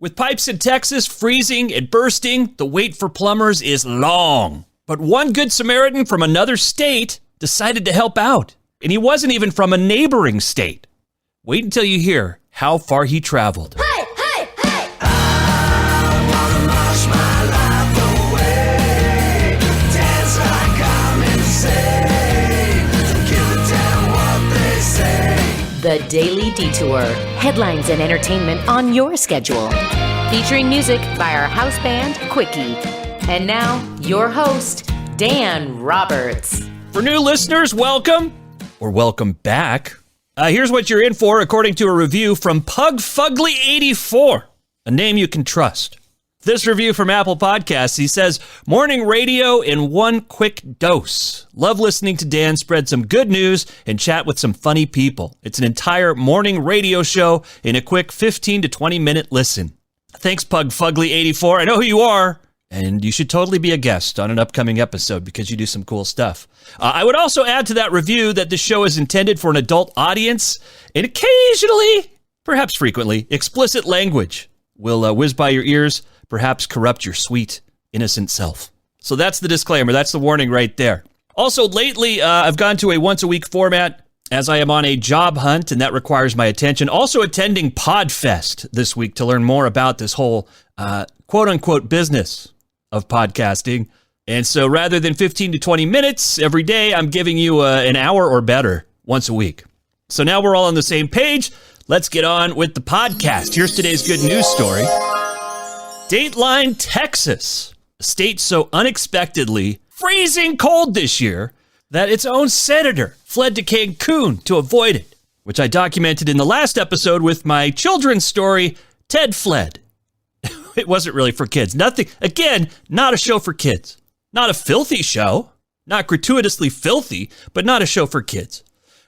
With pipes in Texas freezing and bursting, the wait for plumbers is long. But one good Samaritan from another state decided to help out. And he wasn't even from a neighboring state. Wait until you hear how far he traveled. Hey, hey, hey! I wanna march my life away, dance like I'm insane, don't give a damn what they say. The Daily Detour. Headlines and entertainment on your schedule. Featuring music by our house band, Quickie. And now, your host, Dan Roberts. For new listeners, welcome, or welcome back. Here's what you're in for, according to a review from PugFugly84, a name you can trust. This review from Apple Podcasts, he says, morning radio in one quick dose. Love listening to Dan spread some good news and chat with some funny people. It's an entire morning radio show in a quick 15 to 20 minute listen. Thanks, PugFugly84. I know who you are. And you should totally be a guest on an upcoming episode because you do some cool stuff. I would also add to that review that this show is intended for an adult audience and occasionally, perhaps frequently, explicit language will whiz by your ears, perhaps corrupt your sweet, innocent self. So that's the disclaimer. That's the warning right there. Also, lately, I've gone to a once-a-week format as I am on a job hunt, and that requires my attention. Also attending PodFest this week to learn more about this whole quote-unquote business of podcasting. And so rather than 15 to 20 minutes every day, I'm giving you an hour or better once a week. So now we're all on the same page. Let's get on with the podcast. Here's today's good news story. Dateline, Texas, a state so unexpectedly freezing cold this year that its own senator fled to Cancun to avoid it, which I documented in the last episode with my children's story, Ted Fled. It wasn't really for kids. Nothing, again, not a show for kids. Not a filthy show. Not gratuitously filthy, but not a show for kids.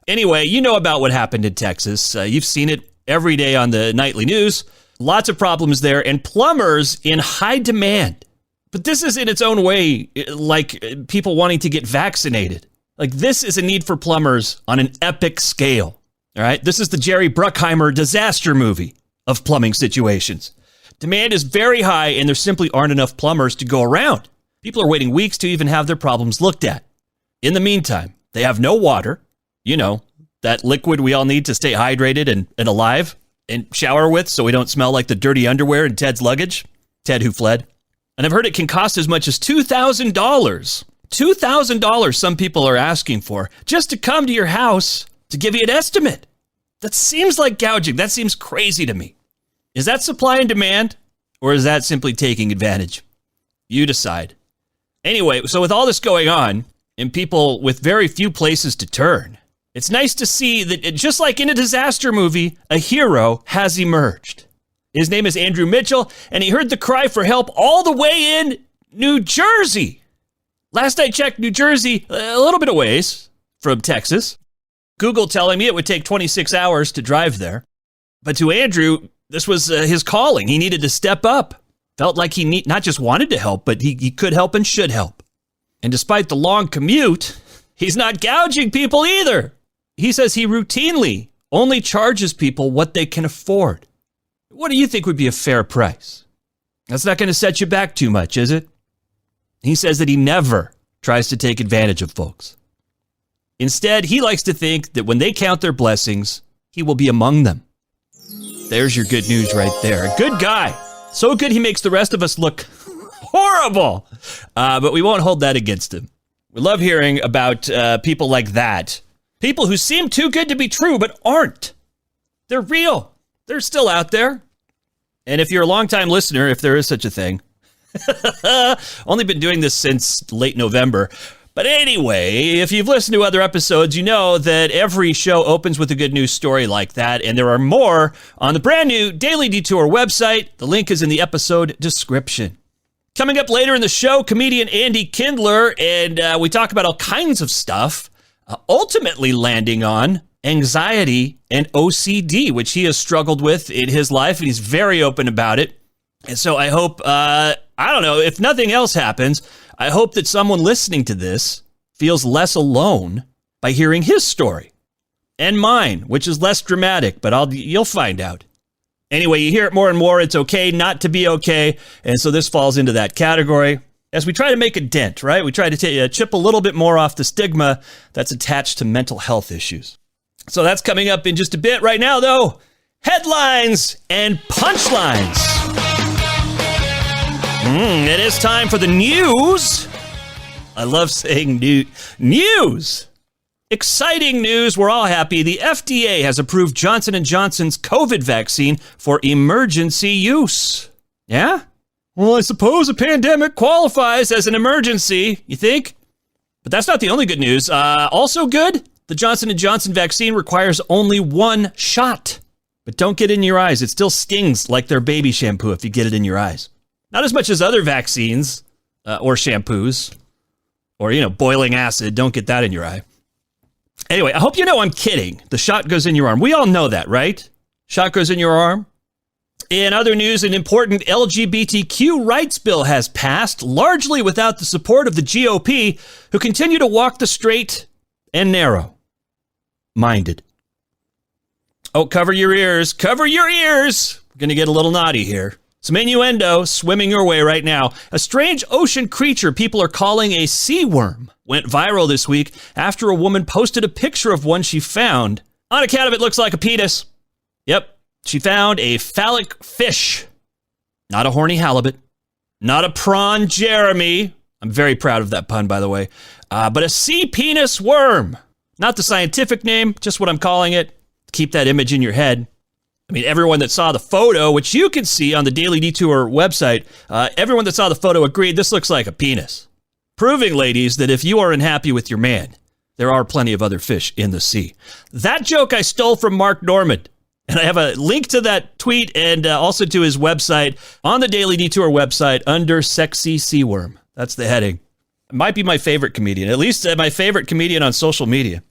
Anyway, you know about what happened in Texas. You've seen it every day on the nightly news. Lots of problems there and plumbers in high demand. But this is in its own way like people wanting to get vaccinated. Like this is a need for plumbers on an epic scale. All right, this is the Jerry Bruckheimer disaster movie of plumbing situations. Demand is very high, and there simply aren't enough plumbers to go around. People are waiting weeks to even have their problems looked at. In the meantime, they have no water. You know, that liquid we all need to stay hydrated and alive and shower with so we don't smell like the dirty underwear in Ted's luggage. Ted who fled. And I've heard it can cost as much as $2,000. $2,000 some people are asking for just to come to your house to give you an estimate. That seems like gouging. That seems crazy to me. Is that supply and demand, or is that simply taking advantage? You decide. Anyway, so with all this going on, and people with very few places to turn, it's nice to see that just like in a disaster movie, a hero has emerged. His name is Andrew Mitchell, and he heard the cry for help all the way in New Jersey. Last I checked, New Jersey, a little bit of ways from Texas. Google telling me it would take 26 hours to drive there. But to Andrew, this was his calling. He needed to step up. Felt like he not just wanted to help, but he could help and should help. And despite the long commute, he's not gouging people either. He says he routinely only charges people what they can afford. What do you think would be a fair price? That's not going to set you back too much, is it? He says that he never tries to take advantage of folks. Instead, he likes to think that when they count their blessings, he will be among them. There's your good news right there. Good guy. So good he makes the rest of us look horrible. But we won't hold that against him. We love hearing about people like that. People who seem too good to be true, but aren't. They're real. They're still out there. And if you're a longtime listener, if there is such a thing, only been doing this since late November. But anyway, if you've listened to other episodes, you know that every show opens with a good news story like that, and there are more on the brand new Daily Detour website. The link is in the episode description. Coming up later in the show, comedian Andy Kindler, and we talk about all kinds of stuff, ultimately landing on anxiety and OCD, which he has struggled with in his life, and he's very open about it. And so I hope, I don't know, if nothing else happens, I hope that someone listening to this feels less alone by hearing his story. And mine, which is less dramatic, but you'll find out. Anyway, you hear it more and more. It's okay not to be okay. And so this falls into that category. As we try to make a dent, right? We try to chip a little bit more off the stigma that's attached to mental health issues. So that's coming up in just a bit. Right now, though, headlines and punchlines. It is time for the news. I love saying news. Exciting news. We're all happy. The FDA has approved Johnson & Johnson's COVID vaccine for emergency use. Yeah? Well, I suppose a pandemic qualifies as an emergency, you think? But that's not the only good news. Also good, the Johnson & Johnson vaccine requires only one shot. But don't get it in your eyes. It still stings like their baby shampoo if you get it in your eyes. Not as much as other vaccines or shampoos or, boiling acid. Don't get that in your eye. Anyway, I hope you know I'm kidding. The shot goes in your arm. We all know that, right? Shot goes in your arm. In other news, an important LGBTQ rights bill has passed, largely without the support of the GOP, who continue to walk the straight and narrow-minded. Oh, cover your ears. Cover your ears. We're going to get a little naughty here. Some innuendo swimming your way right now. A strange ocean creature people are calling a sea worm went viral this week after a woman posted a picture of one she found. On account of it looks like a penis. Yep. She found a phallic fish, not a horny halibut, not a prawn Jeremy. I'm very proud of that pun, by the way. But a sea penis worm. Not the scientific name, just what I'm calling it. Keep that image in your head. I mean, everyone that saw the photo, which you can see on the Daily Detour website, everyone that saw the photo agreed this looks like a penis. Proving, ladies, that if you are unhappy with your man, there are plenty of other fish in the sea. That joke I stole from Mark Norman. And I have a link to that tweet and also to his website on the Daily Detour website under Sexy Sea Worm. That's the heading. It might be my favorite comedian, at least my favorite comedian on social media.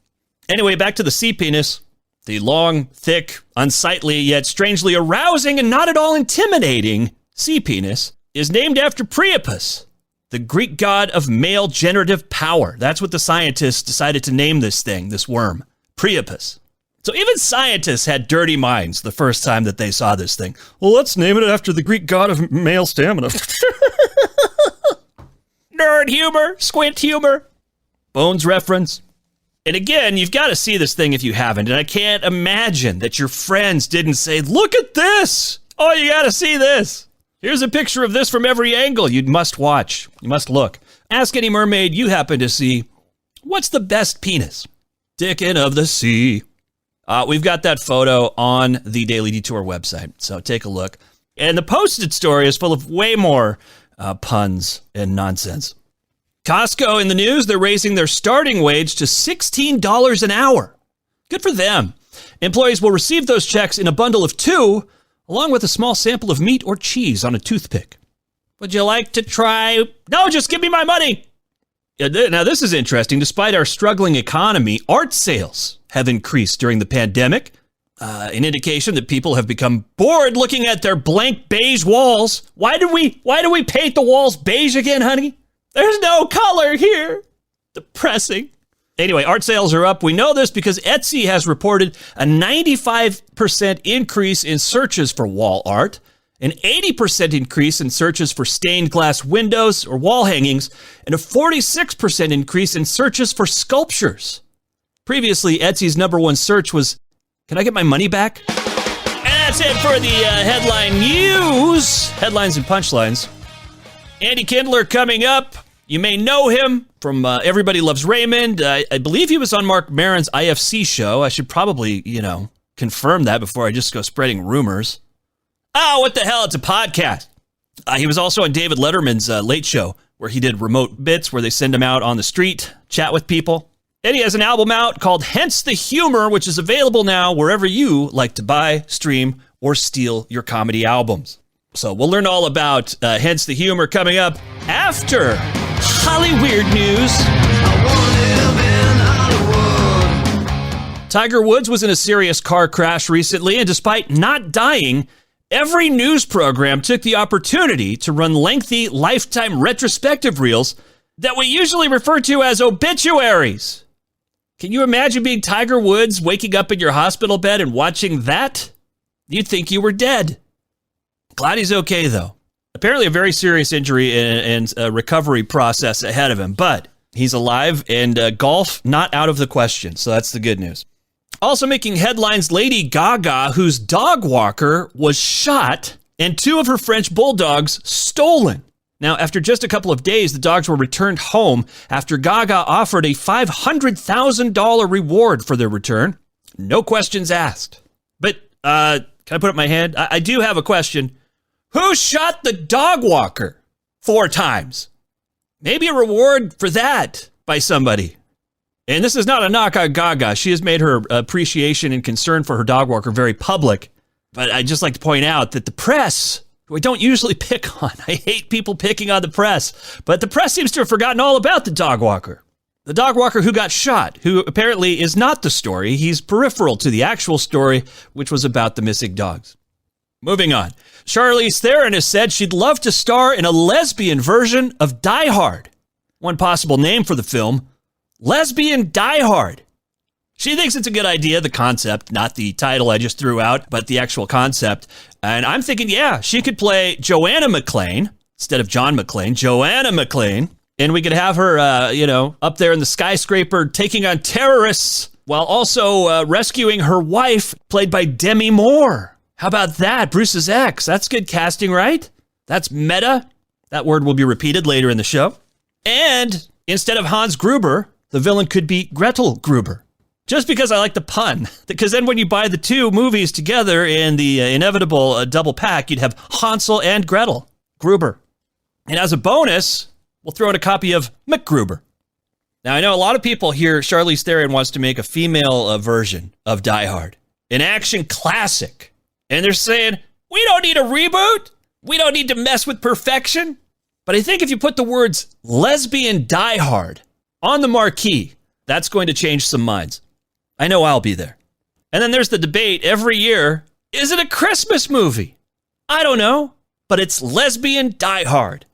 Anyway, back to the sea penis. The long, thick, unsightly, yet strangely arousing and not at all intimidating sea penis is named after Priapus, the Greek god of male generative power. That's what the scientists decided to name this thing, this worm, Priapus. So even scientists had dirty minds the first time that they saw this thing. Well, let's name it after the Greek god of male stamina. Nerd humor, squint humor, Bones reference. And again, you've got to see this thing if you haven't. And I can't imagine that your friends didn't say, look at this. Oh, you got to see this. Here's a picture of this from every angle. You must watch. You must look. Ask any mermaid you happen to see, what's the best penis? Dickin' of the sea. We've got that photo on the Daily Detour website, so take a look. And the posted story is full of way more puns and nonsense. Costco in the news, they're raising their starting wage to $16 an hour. Good for them. Employees will receive those checks in a bundle of 2, along with a small sample of meat or cheese on a toothpick. Would you like to try? No, just give me my money. Now, this is interesting. Despite our struggling economy, art sales have increased during the pandemic, an indication that people have become bored looking at their blank beige walls. Why do we paint the walls beige again, honey? There's no color here. Depressing. Anyway, art sales are up. We know this because Etsy has reported a 95% increase in searches for wall art, an 80% increase in searches for stained glass windows or wall hangings, and a 46% increase in searches for sculptures. Previously, Etsy's #1 search was, can I get my money back? And that's it for the headline news. Headlines and punchlines. Andy Kindler coming up. You may know him from Everybody Loves Raymond. I believe he was on Mark Maron's IFC show. I should probably, confirm that before I just go spreading rumors. Oh, what the hell? It's a podcast. He was also on David Letterman's Late Show, where he did remote bits where they send him out on the street, chat with people. And he has an album out called Hence the Humor, which is available now wherever you like to buy, stream, or steal your comedy albums. So we'll learn all about Hence the Humor coming up after Hollyweird News. Tiger Woods was in a serious car crash recently, and despite not dying, every news program took the opportunity to run lengthy Lifetime retrospective reels that we usually refer to as obituaries. Can you imagine being Tiger Woods, waking up in your hospital bed and watching that? You'd think you were dead. Glad he's okay, though. Apparently a very serious injury and a recovery process ahead of him, but he's alive and golf not out of the question, so that's the good news. Also making headlines, Lady Gaga, whose dog walker was shot and 2 of her French bulldogs stolen. Now, after just a couple of days, the dogs were returned home after Gaga offered a $500,000 reward for their return. No questions asked. But, can I put up my hand? I do have a question. Who shot the dog walker 4 times? Maybe a reward for that by somebody. And this is not a knock on Gaga. She has made her appreciation and concern for her dog walker very public. But I'd just like to point out that the press, who I don't usually pick on, I hate people picking on the press, but the press seems to have forgotten all about the dog walker. The dog walker who got shot, who apparently is not the story. He's peripheral to the actual story, which was about the missing dogs. Moving on. Charlize Theron has said she'd love to star in a lesbian version of Die Hard. One possible name for the film, Lesbian Die Hard. She thinks it's a good idea, the concept, not the title I just threw out, but the actual concept. And I'm thinking, yeah, she could play Joanna McClane instead of John McClane, Joanna McClane. And we could have her, up there in the skyscraper taking on terrorists while also rescuing her wife, played by Demi Moore. How about that? Bruce's ex. That's good casting, right? That's meta. That word will be repeated later in the show. And instead of Hans Gruber, the villain could be Gretel Gruber. Just because I like the pun. Because then when you buy the 2 movies together in the inevitable double pack, you'd have Hansel and Gretel Gruber. And as a bonus, we'll throw in a copy of McGruber. Now, I know a lot of people here, Charlize Theron wants to make a female version of Die Hard. An action classic. And they're saying, we don't need a reboot. We don't need to mess with perfection. But I think if you put the words lesbian Die Hard on the marquee, that's going to change some minds. I know I'll be there. And then there's the debate every year, is it a Christmas movie? I don't know, but it's lesbian Die Hard.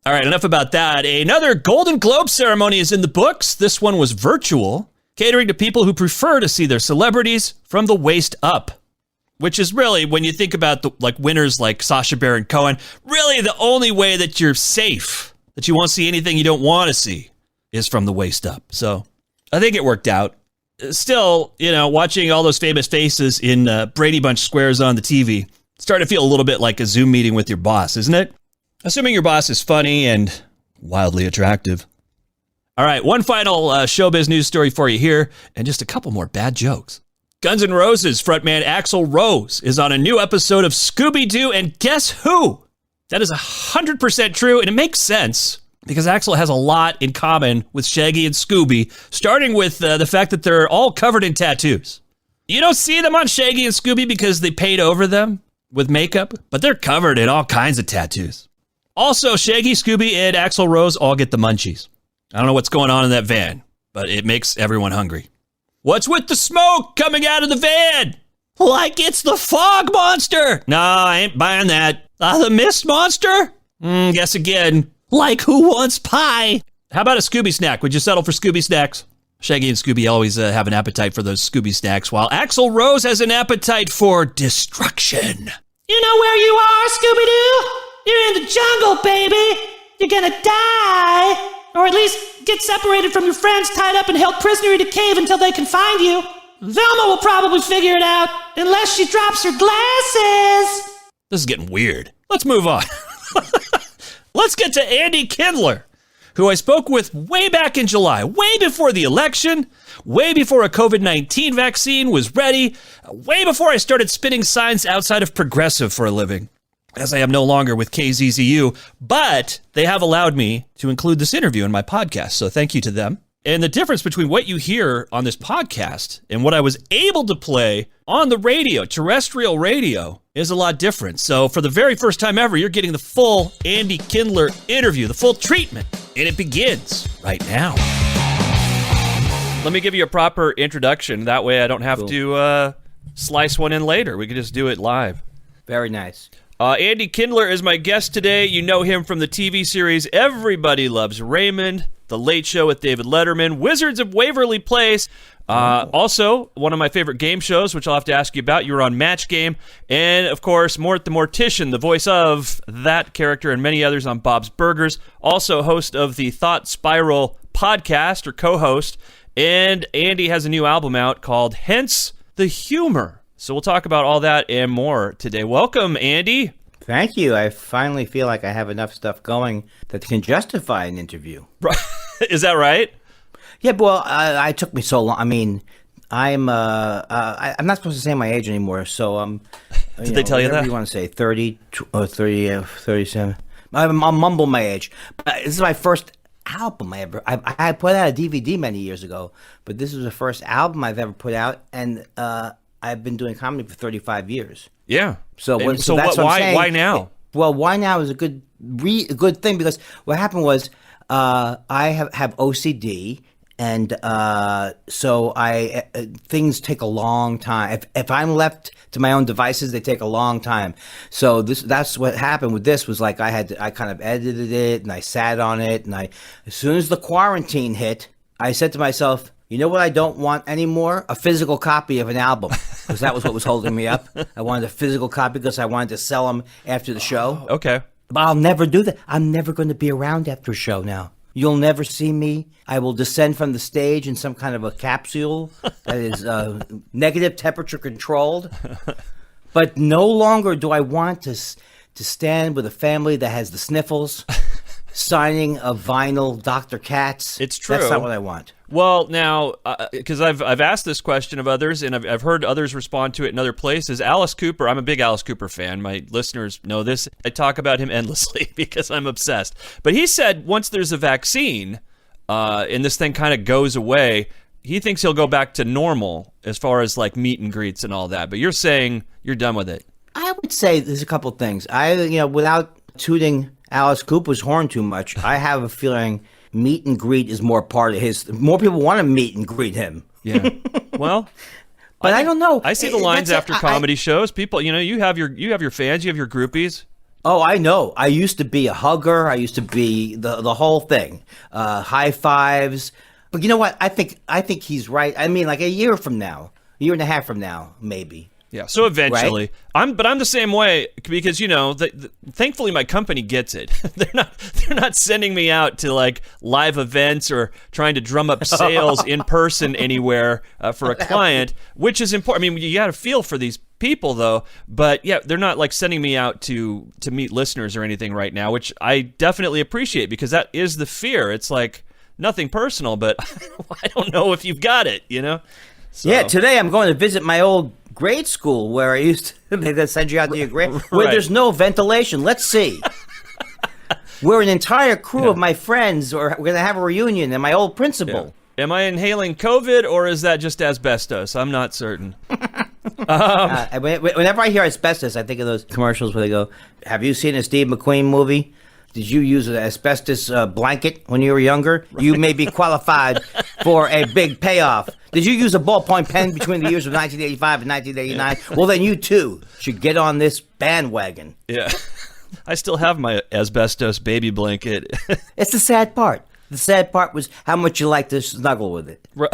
All right, enough about that. Another Golden Globe ceremony is in the books. This one was virtual, catering to people who prefer to see their celebrities from the waist up. Which is really, when you think about the winners like Sacha Baron Cohen, really the only way that you're safe, that you won't see anything you don't want to see, is from the waist up. So I think it worked out. Still, watching all those famous faces in Brady Bunch squares on the TV, starting to feel a little bit like a Zoom meeting with your boss, isn't it? Assuming your boss is funny and wildly attractive. All right, one final showbiz news story for you here, and just a couple more bad jokes. Guns N' Roses frontman Axl Rose is on a new episode of Scooby-Doo, and guess who? That is 100% true, and it makes sense because Axl has a lot in common with Shaggy and Scooby, starting with the fact that they're all covered in tattoos. You don't see them on Shaggy and Scooby because they paint over them with makeup, but they're covered in all kinds of tattoos. Also, Shaggy, Scooby, and Axl Rose all get the munchies. I don't know what's going on in that van, but it makes everyone hungry. What's with the smoke coming out of the van? Like it's the fog monster. No, I ain't buying that. The mist monster? Guess again. Like who wants pie? How about a Scooby snack? Would you settle for Scooby snacks? Shaggy and Scooby always have an appetite for those Scooby snacks, while Axl Rose has an appetite for destruction. You know where you are, Scooby-Doo? You're in the jungle, baby. You're gonna die. Or at least get separated from your friends, tied up and held prisoner in a cave until they can find you. Velma will probably figure it out, unless she drops her glasses. This is getting weird. Let's move on. Let's get to Andy Kindler, who I spoke with way back in July, way before the election, way before a COVID-19 vaccine was ready, way before I started spinning signs outside of Progressive for a living, as I am no longer with KZZU, but they have allowed me to include this interview in my podcast, so thank you to them. And the difference between what you hear on this podcast and what I was able to play on the radio, terrestrial radio, is a lot different. So for the very first time ever, you're getting the full Andy Kindler interview, the full treatment, and it begins right now. Let me give you a proper introduction. That way I don't have to slice one in later. We can just do it live. Very nice. Andy Kindler is my guest today. You know him from the TV series Everybody Loves Raymond, The Late Show with David Letterman, Wizards of Waverly Place, Also, one of my favorite game shows, which I'll have to ask you about. You were on Match Game. And, of course, Mort the Mortician, the voice of that character and many others on Bob's Burgers. Also host of the Thought Spiral podcast, or co-host. And Andy has a new album out called Hence the Humor. So we'll talk about all that and more today. Welcome, Andy. Thank you. I finally feel like I have enough stuff going that can justify an interview. Is that right? Yeah, well, it took me so long. I mean, I'm not supposed to say my age anymore, so Did they tell you that? You want to say 30 or 30, 37? I'll mumble my age. But this is my first album I put out a DVD many years ago, but this was the first album I've ever put out, and I've been doing comedy for 35 years. Yeah. So that's what I'm saying. Why now? Well, why now is a good thing, because what happened was I have OCD. And so things take a long time. If I'm left to my own devices, they take a long time. So that's what happened with this. Was like I kind of edited it and I sat on it, and as soon as the quarantine hit, I said to myself, you know what I don't want anymore? A physical copy of an album, because that was what was holding me up. I wanted a physical copy because I wanted to sell them after the show. Okay. But I'll never do that. I'm never going to be around after a show now. You'll never see me. I will descend from the stage in some kind of a capsule that is negative temperature controlled. But no longer do I want to stand with a family that has the sniffles, signing a vinyl Dr. Katz. It's true. That's not what I want. Well, now, because I've asked this question of others, and I've heard others respond to it in other places. Alice Cooper, I'm a big Alice Cooper fan. My listeners know this. I talk about him endlessly because I'm obsessed. But he said once there's a vaccine, and this thing kind of goes away, he thinks he'll go back to normal as far as like meet and greets and all that. But you're saying you're done with it. I would say there's a couple things. Without tooting Alice Cooper's horn too much, I have a feeling meet and greet is more part of his. More people want to meet and greet him. Yeah. Well, but I don't know. I see the lines after comedy shows. People, you have your fans, you have your groupies. Oh, I know. I used to be a hugger. I used to be the whole thing. High fives. But you know what? I think he's right. I mean, like a year and a half from now, maybe. Yeah, so eventually. Right? I'm the same way, because thankfully my company gets it. They're not sending me out to like live events or trying to drum up sales in person anywhere for a client, which is important. I mean, you got to feel for these people though, but yeah, they're not like sending me out to meet listeners or anything right now, which I definitely appreciate, because that is the fear. It's like nothing personal, but I don't know if you've got it, So. Yeah, today I'm going to visit my old grade school where I used to, they send you out to your grade, where there's no ventilation. Let's see. We're an entire crew of my friends, or we're going to have a reunion, and my old principal. Yeah. Am I inhaling COVID, or is that just asbestos? I'm not certain. Whenever I hear asbestos, I think of those commercials where they go, have you seen a Steve McQueen movie? Did you use an asbestos blanket when you were younger? Right. You may be qualified for a big payoff. Did you use a ballpoint pen between the years of 1985 and 1989? Yeah. Well, then you too should get on this bandwagon. Yeah. I still have my asbestos baby blanket. It's the sad part. The sad part was how much you like to snuggle with it. Right.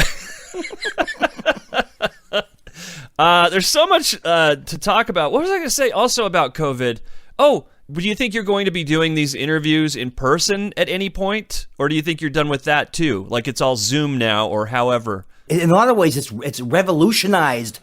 There's so much to talk about. What was I going to say also about COVID? Oh, do you think you're going to be doing these interviews in person at any point? Or do you think you're done with that too? Like it's all Zoom now or however? In a lot of ways, it's revolutionized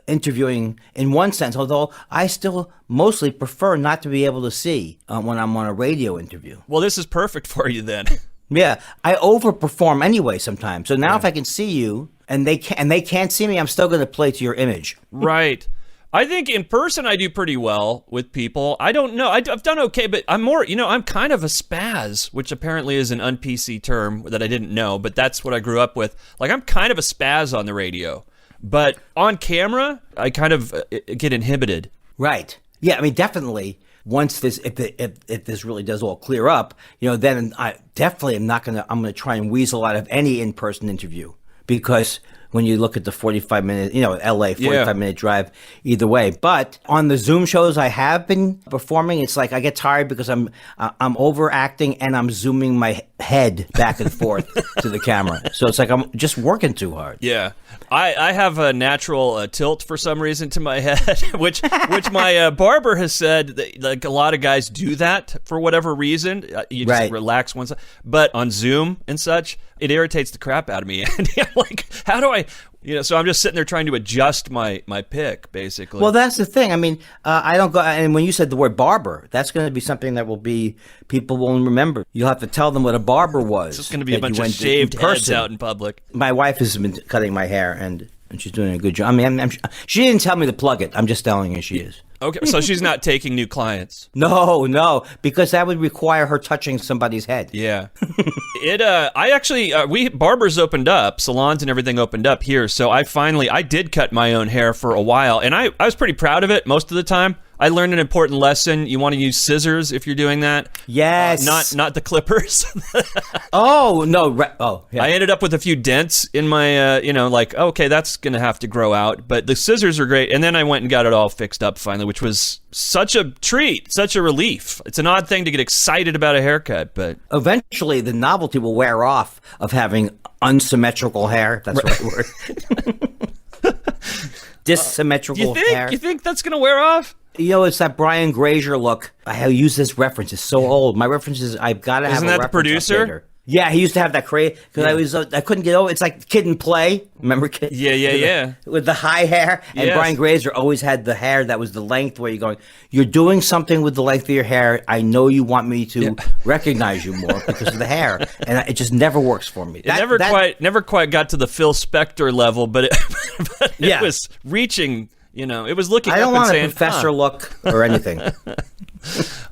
interviewing in one sense, although I still mostly prefer not to be able to see when I'm on a radio interview. Well, this is perfect for you then. Yeah, I overperform anyway sometimes. So now if I can see you and they can't see me, I'm still going to play to your image. Right. I think in person I do pretty well with people. I don't know. I've done okay, but I'm more, I'm kind of a spaz, which apparently is an un-PC term that I didn't know, but that's what I grew up with. Like, I'm kind of a spaz on the radio, but on camera, I kind of get inhibited. Right. Yeah, I mean, definitely. Once this, if this really does all clear up, then I definitely I'm going to try and weasel out of any in-person interview, because when you look at the 45-minute, LA 45-minute drive either way. But on the Zoom shows I have been performing, it's like I get tired because I'm overacting and I'm zooming my head back and forth to the camera. So it's like I'm just working too hard. Yeah. I have a natural tilt for some reason to my head, which my barber has said that, like, a lot of guys do that for whatever reason. You just Right. relax one side. But on Zoom and such, it irritates the crap out of me. And I'm like, how do I... so I'm just sitting there trying to adjust my pick, basically. Well, that's the thing. I mean, I don't go. And when you said the word barber, that's going to be something that will be people won't remember. You'll have to tell them what a barber was. It's just going to be a that bunch you of went shaved in heads person. out in public. My wife has been cutting my hair, and she's doing a good job. I mean, she didn't tell me to plug it. I'm just telling you she is. Okay, so she's not taking new clients. No, because that would require her touching somebody's head. Yeah. I actually, we barbers opened up, salons and everything opened up here. So I did cut my own hair for a while, and I was pretty proud of it most of the time. I learned an important lesson. You want to use scissors if you're doing that. Yes. Not the clippers. Oh, no. Yeah. I ended up with a few dents in my, okay, that's going to have to grow out. But the scissors are great. And then I went and got it all fixed up finally, which was such a treat, such a relief. It's an odd thing to get excited about a haircut, but... Eventually, the novelty will wear off of having unsymmetrical hair. That's the right word. Dissymmetrical hair. You think that's going to wear off? It's that Brian Grazer look. I use this reference. It's so old. My reference is I've got to have Isn't a that the reference producer? updater. Yeah, he used to have that crazy because I couldn't get over. It's like Kid and Play. Remember Kid? Yeah. With the high hair, and Yes. Brian Grazer always had the hair that was the length. Where you're going, you're doing something with the length of your hair. I know you want me to recognize you more because of the hair, and it just never works for me. It never quite got to the Phil Spector level, but it was reaching. It was looking. I don't up and want a saying, professor look or anything.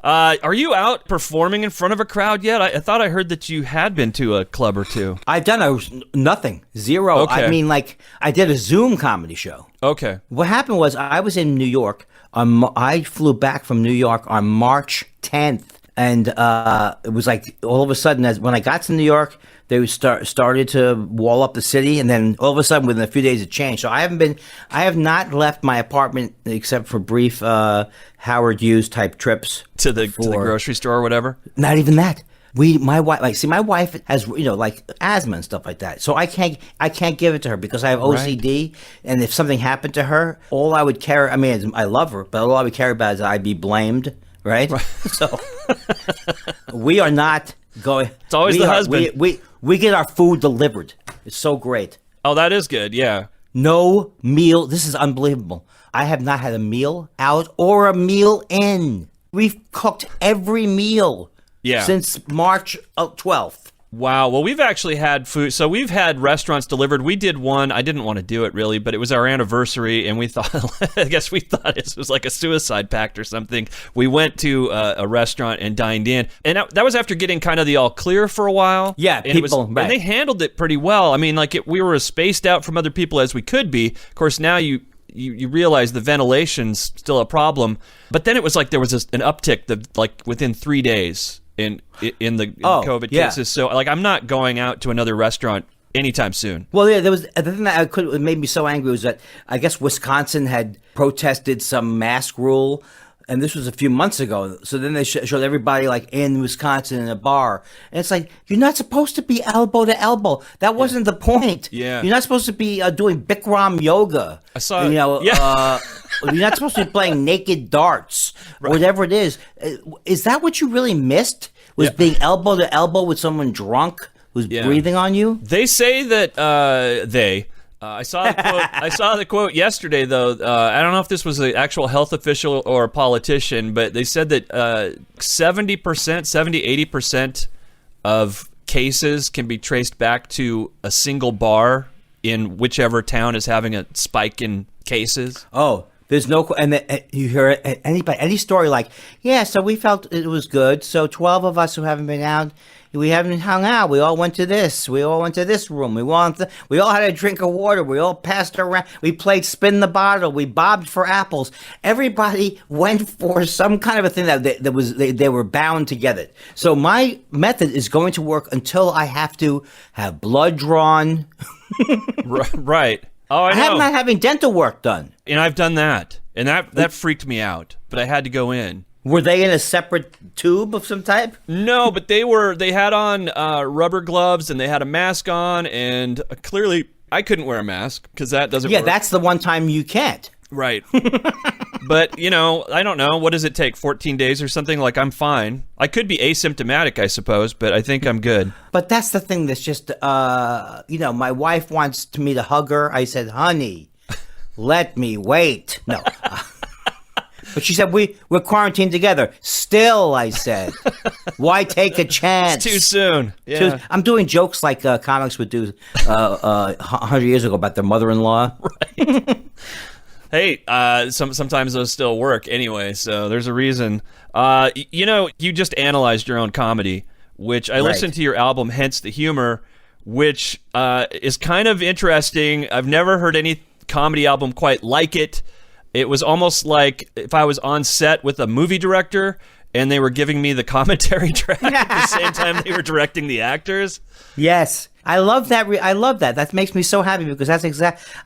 Are you out performing in front of a crowd yet? I thought I heard that you had been to a club or two. I've done nothing, zero. Okay. I mean, like I did a Zoom comedy show. Okay. What happened was I was in New York. I flew back from New York on March 10th, and it was like all of a sudden, when I got to New York, they started to wall up the city, and then all of a sudden, within a few days, it changed. So I have not left my apartment except for brief Howard Hughes type trips To the grocery store or whatever. Not even that. My wife has like asthma and stuff like that, so I can't give it to her because I have OCD, and if something happened to her, all I would care. I mean, I love her, but all I would care about is I'd be blamed, right? So we are not going. It's always the husband. We get our food delivered. It's so great. Oh, that is good. Yeah. No meal. This is unbelievable. I have not had a meal out or a meal in. We've cooked every meal. Yeah. Since March 12th. Wow. Well, we've actually had food. So we've had restaurants delivered. We did one. I didn't want to do it really, but it was our anniversary, and we thought, I guess we thought it was like a suicide pact or something. We went to a restaurant and dined in, and that was after getting kind of the all clear for a while. Yeah, and right. And they handled it pretty well. I mean, we were as spaced out from other people as we could be. Of course, now you realize the ventilation's still a problem, but then it was like there was an uptick within 3 days. In the COVID cases, so I'm not going out to another restaurant anytime soon. Well, yeah, there was the thing that made me so angry was that I guess Wisconsin had protested some mask rule, and this was a few months ago. So then they showed everybody in Wisconsin in a bar, and it's like you're not supposed to be elbow to elbow. That wasn't the point. Yeah, you're not supposed to be doing Bikram yoga. I saw. You're not supposed to be playing naked darts, or whatever it is. Is that what you really missed? Was being elbow to elbow with someone drunk who's breathing on you? They say that I saw the quote. I saw the quote yesterday, though. I don't know if this was an actual health official or a politician, but they said that 80% of cases can be traced back to a single bar in whichever town is having a spike in cases. Oh, there's no, and you hear any story so we felt it was good. So 12 of us who haven't been out, we haven't hung out. We all went to this. We all went to this room. We all had a drink of water. We all passed around. We played spin the bottle. We bobbed for apples. Everybody went for some kind of a thing that they were bound together. So my method is going to work until I have to have blood drawn. Right. Oh, I know. I'm not having dental work done. And I've done that. And that freaked me out. But I had to go in. Were they in a separate tube of some type? No, but they had on rubber gloves and they had a mask on, and clearly I couldn't wear a mask because that doesn't work. Yeah, that's the one time you can't. Right. But, I don't know. What does it take? 14 days or something? Like, I'm fine. I could be asymptomatic, I suppose, but I think I'm good. But that's the thing that's just, my wife wants me to hug her. I said, honey, let me wait. No. But she said, we're quarantined together. Still, I said, why take a chance? It's too soon. Yeah. I'm doing jokes like comics would do 100 years ago about their mother-in-law. Right. Hey, sometimes those still work anyway, so there's a reason. You just analyzed your own comedy, which I listened to your album, Hence the Humor, which is kind of interesting. I've never heard any comedy album quite like it. It was almost like if I was on set with a movie director and they were giving me the commentary track at the same time they were directing the actors. Yes. I love that. I love that. That makes me so happy because that's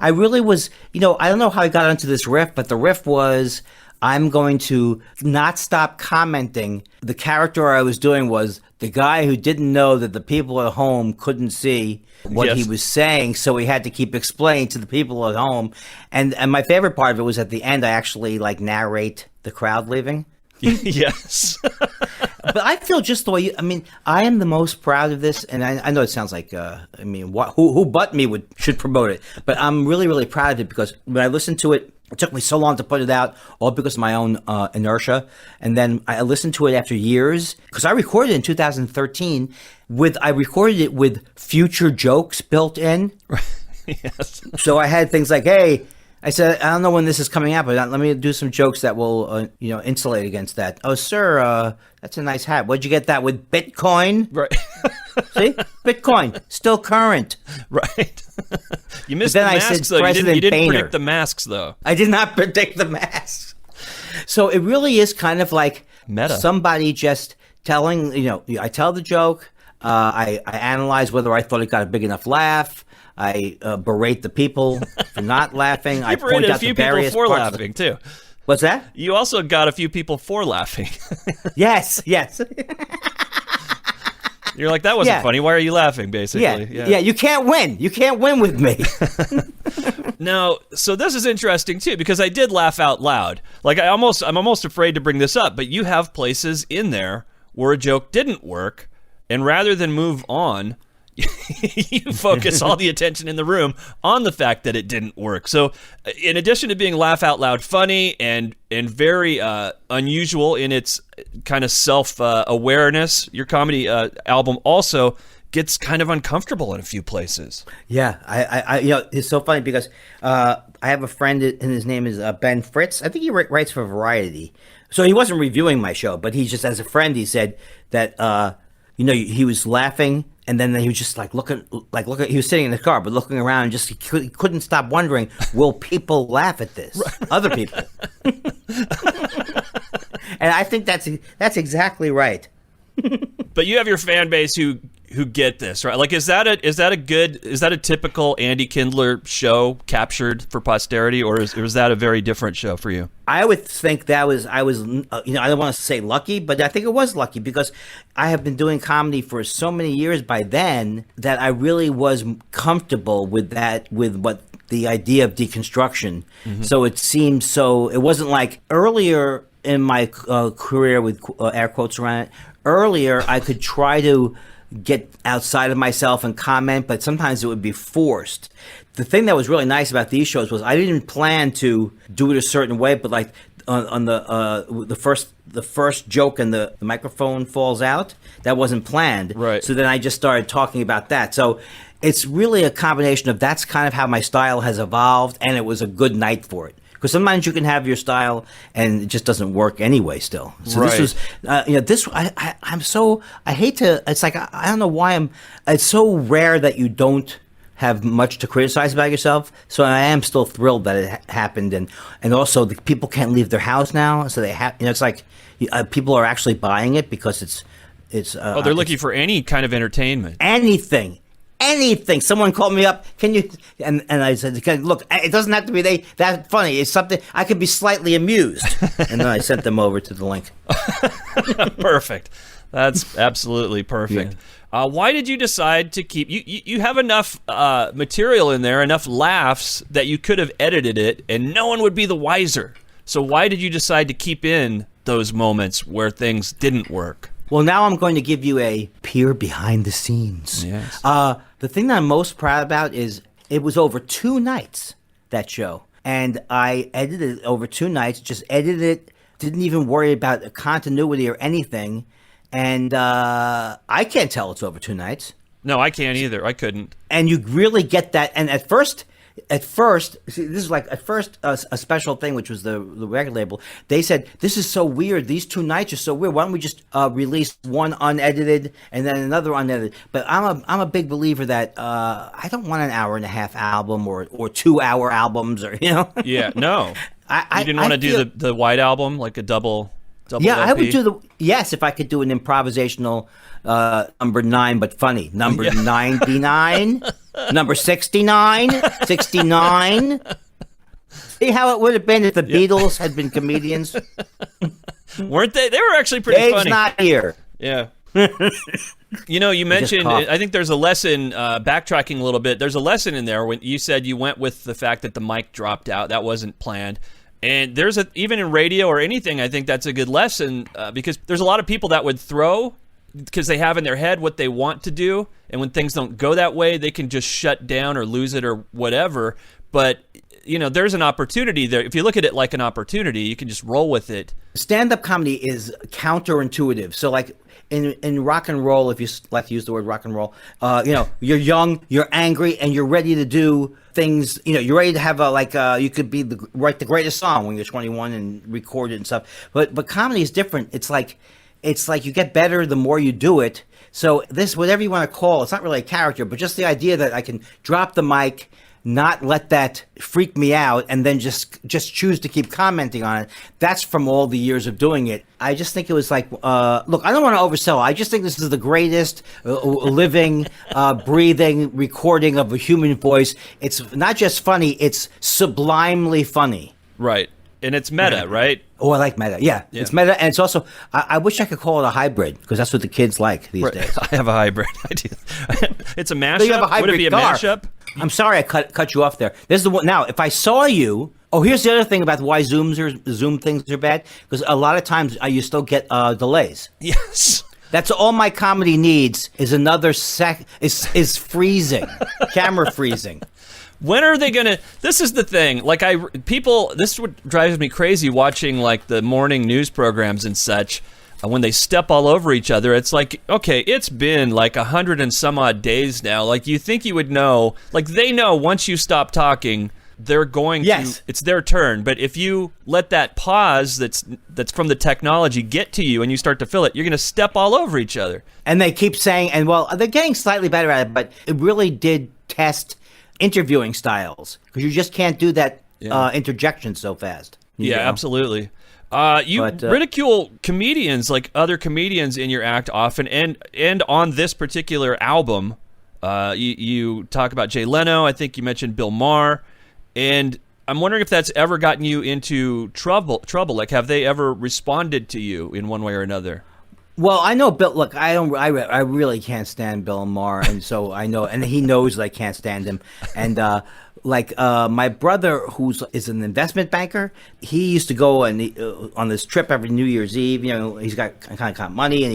I really was, I don't know how I got onto this riff, but the riff was, I'm going to not stop commenting. The character I was doing was the guy who didn't know that the people at home couldn't see what he was saying, so he had to keep explaining to the people at home. And my favorite part of it was at the end, I actually narrate the crowd leaving. Yes. But I feel just the way I am the most proud of this, and I know it sounds like, who but me should promote it, but I'm really, really proud of it because when I listened to it, it took me so long to put it out, all because of my own inertia, and then I listened to it after years, because I recorded it in 2013, I recorded it with future jokes built in. Yes. So I had things like, hey, I said, I don't know when this is coming out, but let me do some jokes that will, insulate against that. Oh, sir, that's a nice hat. Where'd you get that, with Bitcoin? Right. See? Bitcoin, still current. Right. You missed But the then I masks, said though. President You didn't Boehner. predict the masks, though. I did not predict the masks. So it really is kind of like Meta. Somebody just telling, I tell the joke, I analyze whether I thought it got a big enough laugh. I berate the people for not laughing. I point berated out a few the people various for parts of laughing, too. What's that? You also got a few people for laughing. Yes. You're like, that wasn't funny. Why are you laughing, basically? Yeah. You can't win. You can't win with me. No, so this is interesting, too, because I did laugh out loud. Like, I'm almost afraid to bring this up, but you have places in there where a joke didn't work, and rather than move on, you focus all the attention in the room on the fact that it didn't work. So in addition to being laugh out loud funny and very unusual in its kind of self-awareness, your comedy album also gets kind of uncomfortable in a few places. Yeah, I it's so funny because I have a friend and his name is Ben Fritz. I think he writes for Variety. So he wasn't reviewing my show, but he just, as a friend, he said that he was laughing. And then he was just looking. He was sitting in the car, but looking around, and just he couldn't stop wondering, will people laugh at this? Right. Other people. And I think that's exactly right. But you have your fan base who get this, right? Like, is that a typical Andy Kindler show captured for posterity, or is that a very different show for you? I would think I was I don't want to say lucky, but I think it was lucky because I have been doing comedy for so many years by then that I really was comfortable with what the idea of deconstruction. Mm-hmm. So it wasn't like earlier in my career with air quotes around it. Earlier, I could try to get outside of myself and comment, but sometimes it would be forced. The thing that was really nice about these shows was I didn't plan to do it a certain way, but like on the first joke and the microphone falls out, that wasn't planned. Right. So then I just started talking about that. So it's really a combination of that's kind of how my style has evolved, and it was a good night for it. Because sometimes you can have your style and it just doesn't work anyway still. So right. This was, I hate to, it's like, I don't know why it's so rare that you don't have much to criticize about yourself. So I am still thrilled that it happened. And also the people can't leave their house now. So they have, it's like people are actually buying it because it's they're looking for any kind of entertainment. Anything. anything. Someone called me up. Can you? And I said, look, it doesn't have to be that funny. It's something I could be slightly amused. And then I sent them over to the link. Perfect. That's absolutely perfect. Yeah. Why did you decide to keep? You have enough material in there, enough laughs that you could have edited it, and no one would be the wiser. So why did you decide to keep in those moments where things didn't work? Well, now I'm going to give you a peer behind the scenes. Yes. The thing that I'm most proud about is it was over 2 nights, that show. And I edited it over 2 nights, just edited it, didn't even worry about continuity or anything. And I can't tell it's over 2 nights. No, I can't either. I couldn't. And you really get that. And at first, see, this is like a special thing, which was the record label. They said, this is so weird. These 2 nights are so weird. Why don't we just release one unedited and then another unedited? But I'm a big believer that I don't want an 1.5-hour album or 2-hour albums or, you know. Yeah, no. You didn't want to do the white album, like a double yeah, LP? I would do yes, if I could do an improvisational number 9, but funny. Number 99, number 69, 69. See how it would have been if the Beatles had been comedians? Weren't they? They were actually pretty Dave's funny. not here. Yeah. You know, you mentioned, I think there's a lesson, backtracking a little bit, there's a lesson in there when you said you went with the fact that the mic dropped out. That wasn't planned. And even in radio or anything, I think that's a good lesson because there's a lot of people that would throw because they have in their head what they want to do. And when things don't go that way, they can just shut down or lose it or whatever. But, you know, there's an opportunity there. If you look at it like an opportunity, you can just roll with it. Stand-up comedy is counterintuitive. So, like, in rock and roll, if you like to use the word rock and roll, you know, you're young, you're angry, and you're ready to do things. You know, you're ready to have you could write the greatest song when you're 21 and record it and stuff. But comedy is different. It's like you get better the more you do it. So this, whatever you want to call, it's not really a character, but just the idea that I can drop the mic, not let that freak me out, and then just choose to keep commenting on it. That's from all the years of doing it. I just think it was like, look, I don't want to oversell. I just think this is the greatest living, breathing recording of a human voice. It's not just funny, it's sublimely funny. Right. And it's meta, right? Oh, I like meta. Yeah, it's meta, and it's also. I wish I could call it a hybrid because that's what the kids like these days. I have a hybrid. I do. It's a mashup. So you have a hybrid Would it be a car. mashup? I'm sorry I cut you off there. This is the one. Now, if I saw you, here's the other thing about why Zoom things are bad, because a lot of times you still get delays. Yes. That's all my comedy needs is another is freezing, camera freezing. When are they gonna? This is the thing. Like this is what drives me crazy watching like the morning news programs and such. When they step all over each other, it's like, okay, it's been like 100 and some odd days now. Like you think you would know, like they know once you stop talking, they're going to. It's their turn. But if you let that pause that's from the technology get to you and you start to feel it, you're gonna step all over each other. And they keep saying, and well, they're getting slightly better at it, but it really did test interviewing styles because you just can't do that interjection so fast. Yeah, absolutely. You ridicule comedians, like other comedians in your act often, and on this particular album, you talk about Jay Leno. I think you mentioned Bill Maher, and I'm wondering if that's ever gotten you into trouble. Like, have they ever responded to you in one way or another? Well, I know Bill. Look, I really can't stand Bill Maher, and so I know, and he knows that I can't stand him. And my brother, is an investment banker, he used to go on this trip every New Year's Eve. You know, he's got kind of money, and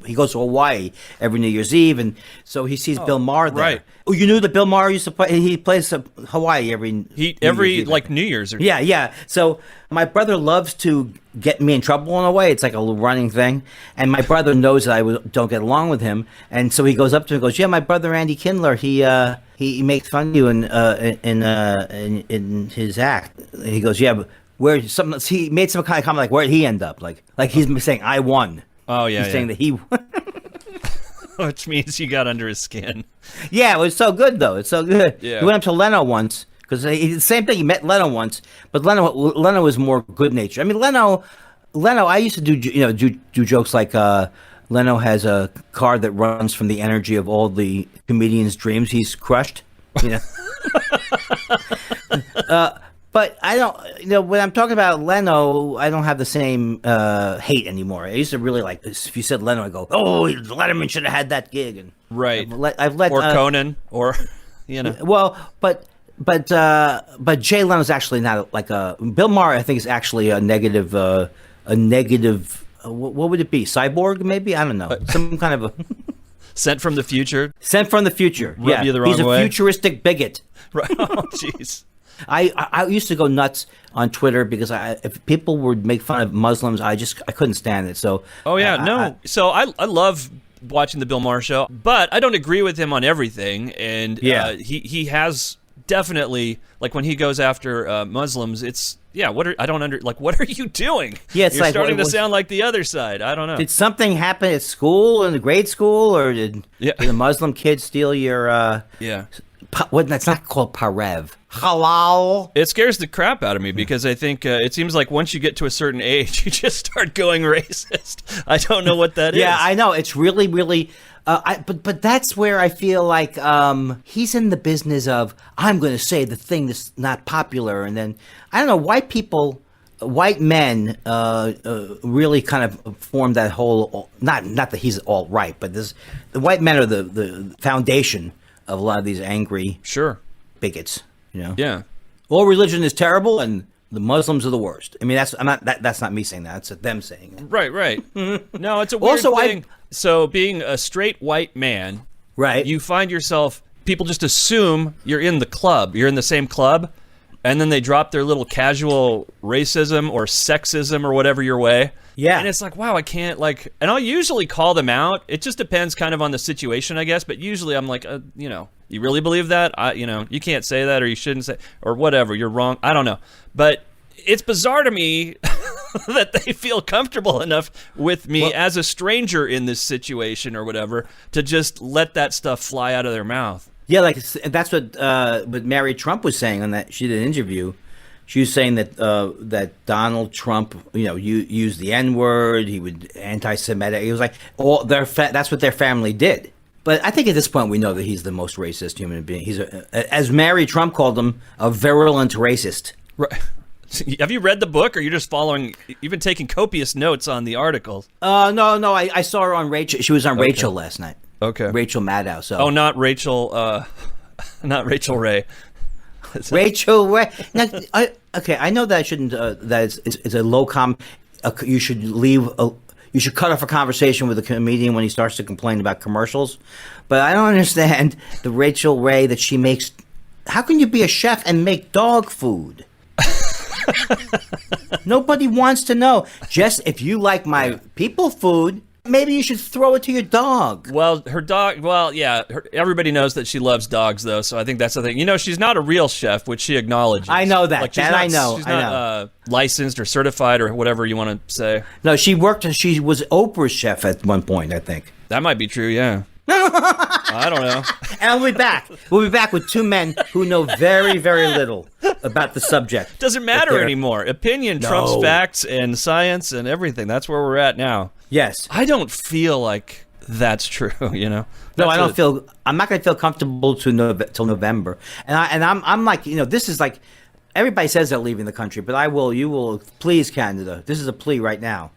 he goes to Hawaii every New Year's Eve, and so he sees Bill Maher there. Right. Oh, you knew that Bill Maher used to play? He plays Hawaii every New Year's like New Year's. Yeah. So my brother loves to get me in trouble in a way. It's like a running thing. And my brother knows that I don't get along with him. And so he goes up to me and goes, yeah, my brother Andy Kindler, he makes fun of you in his act. And he goes, yeah, but he made some kind of comment like, where'd he end up? Like he's saying, I won. Oh, yeah. He's saying that he won. Which means you got under his skin. Yeah, it was so good, though. It's so good. Yeah. He went up to Leno once. Because the same thing, he met Leno once, but Leno was more good natured. I mean, Leno, I used to do jokes like Leno has a car that runs from the energy of all the comedians' dreams he's crushed. You know. But I don't, when I'm talking about Leno, I don't have the same hate anymore. I used to really like this. If you said Leno, I go, oh, Letterman should have had that gig. And Right. I've let or Conan, or, Well, but Jay Leno's actually not like a, Bill Maher, I think, is actually a negative, what would it be? Cyborg, maybe? I don't know. Some kind of a... Sent from the future. Sent from the future. Rub you the wrong He's a way. futuristic bigot. Right. Oh, jeez. I used to go nuts on Twitter because if people would make fun of Muslims, I couldn't stand it. So Oh yeah, so I love watching the Bill Maher show, but I don't agree with him on everything. And he has definitely, like, when he goes after Muslims, it's what are you doing? Yeah, it's You're like, starting to sound like the other side. I don't know. Did something happen at school, in the grade school, or did a Muslim kid steal your? That's not called parev. Halal. It scares the crap out of me because I think it seems like once you get to a certain age, you just start going racist. I don't know what that is. Yeah, I know. It's really, really. But that's where I feel like he's in the business of, I'm going to say the thing that's not popular, and then I don't know, white men really kind of form that whole. Not that he's all right, but the white men are the foundation of a lot of these angry bigots. Yeah. All religion is terrible, and the Muslims are the worst. I mean, that's not me saying that. It's them saying it. Right. No, it's a weird thing. So being a straight white man, right, you find yourself, people just assume you're in the club. You're in the same club, and then they drop their little casual racism or sexism or whatever your way. Yeah. And it's like, wow, I can't, like, and I'll usually call them out. It just depends kind of on the situation, I guess. But usually I'm like, you really believe that? You can't say that, or you shouldn't say, or whatever. You're wrong. I don't know. But it's bizarre to me that they feel comfortable enough with me as a stranger in this situation or whatever to just let that stuff fly out of their mouth. Yeah, like that's what Mary Trump was saying on that. She did an interview. She was saying that Donald Trump, used the N-word. He would anti-Semitic. He was like, that's what their family did. But I think at this point we know that he's the most racist human being. He's as Mary Trump called him, a virulent racist. Right. Have you read the book, or you're just following? You've been taking copious notes on the articles. No. I saw her on Rachel. She was on Rachel last night. Okay. Rachel Maddow. So. Oh, not Rachel. Not Rachel Ray. Rachel Ray. Now, I know that I shouldn't. That it's a low you should leave. You should cut off a conversation with a comedian when he starts to complain about commercials. But I don't understand the Rachel Ray that she makes. How can you be a chef and make dog food? Nobody wants to know. Just if you like my people food, maybe you should throw it to your dog. Well, her dog. Well, yeah. Everybody knows that she loves dogs, though. So I think that's the thing. She's not a real chef, which she acknowledges. I know that. I know. She's not licensed or certified or whatever you want to say. No, she was Oprah's chef at one point, I think. That might be true. Yeah. I don't know. And we'll be back. We'll be back with two men who know very, very little about the subject. Doesn't matter anymore. Opinion trumps facts and science and everything. That's where we're at now. Yes. I don't feel like that's true, No, I don't feel. I'm not going to feel comfortable till November. And I'm like, this is like, everybody says they're leaving the country, but you will, please, Canada. This is a plea right now.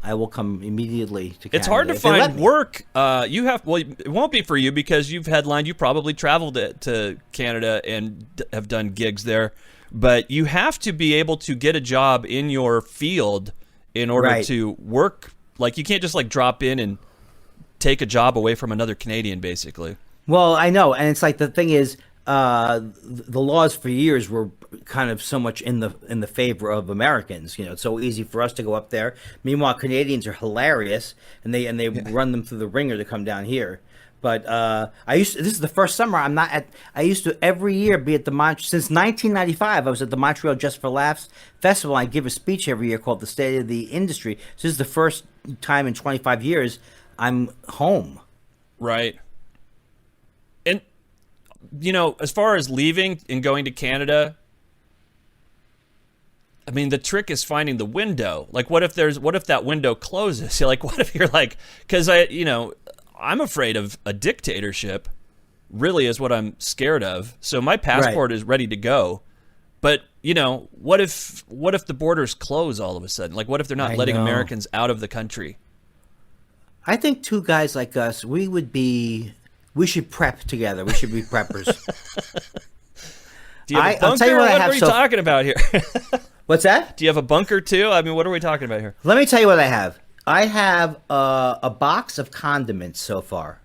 I will come immediately to Canada. It's hard to find work. It won't be for you because you've headlined. You probably traveled to Canada and have done gigs there. But you have to be able to get a job in your field in order to work. Like, you can't just drop in and take a job away from another Canadian, basically. Well, I know. And it's like, the thing is, the laws for years were kind of so much in the favor of Americans. It's so easy for us to go up there. Meanwhile, Canadians are hilarious, and they run them through the ringer to come down here. But this is the first summer I'm not at. I used to every year be at the since 1995. I was at the Montreal Just for Laughs Festival. I give a speech every year called the State of the Industry. So this is the first time in 25 years I'm home. Right. And as far as leaving and going to Canada, I mean, the trick is finding the window. Like, what if that window closes? Like, what if you're like, because I'm afraid of a dictatorship, really is what I'm scared of. So my passport is ready to go. But, what if the borders close all of a sudden? Like, what if they're not letting Americans out of the country? I think two guys like us, we should prep together. We should be preppers. Do you have a bunker? I'll tell you what what are you talking about here? What's that? Do you have a bunker too? I mean, what are we talking about here? Let me tell you what I have. I have a box of condiments so far.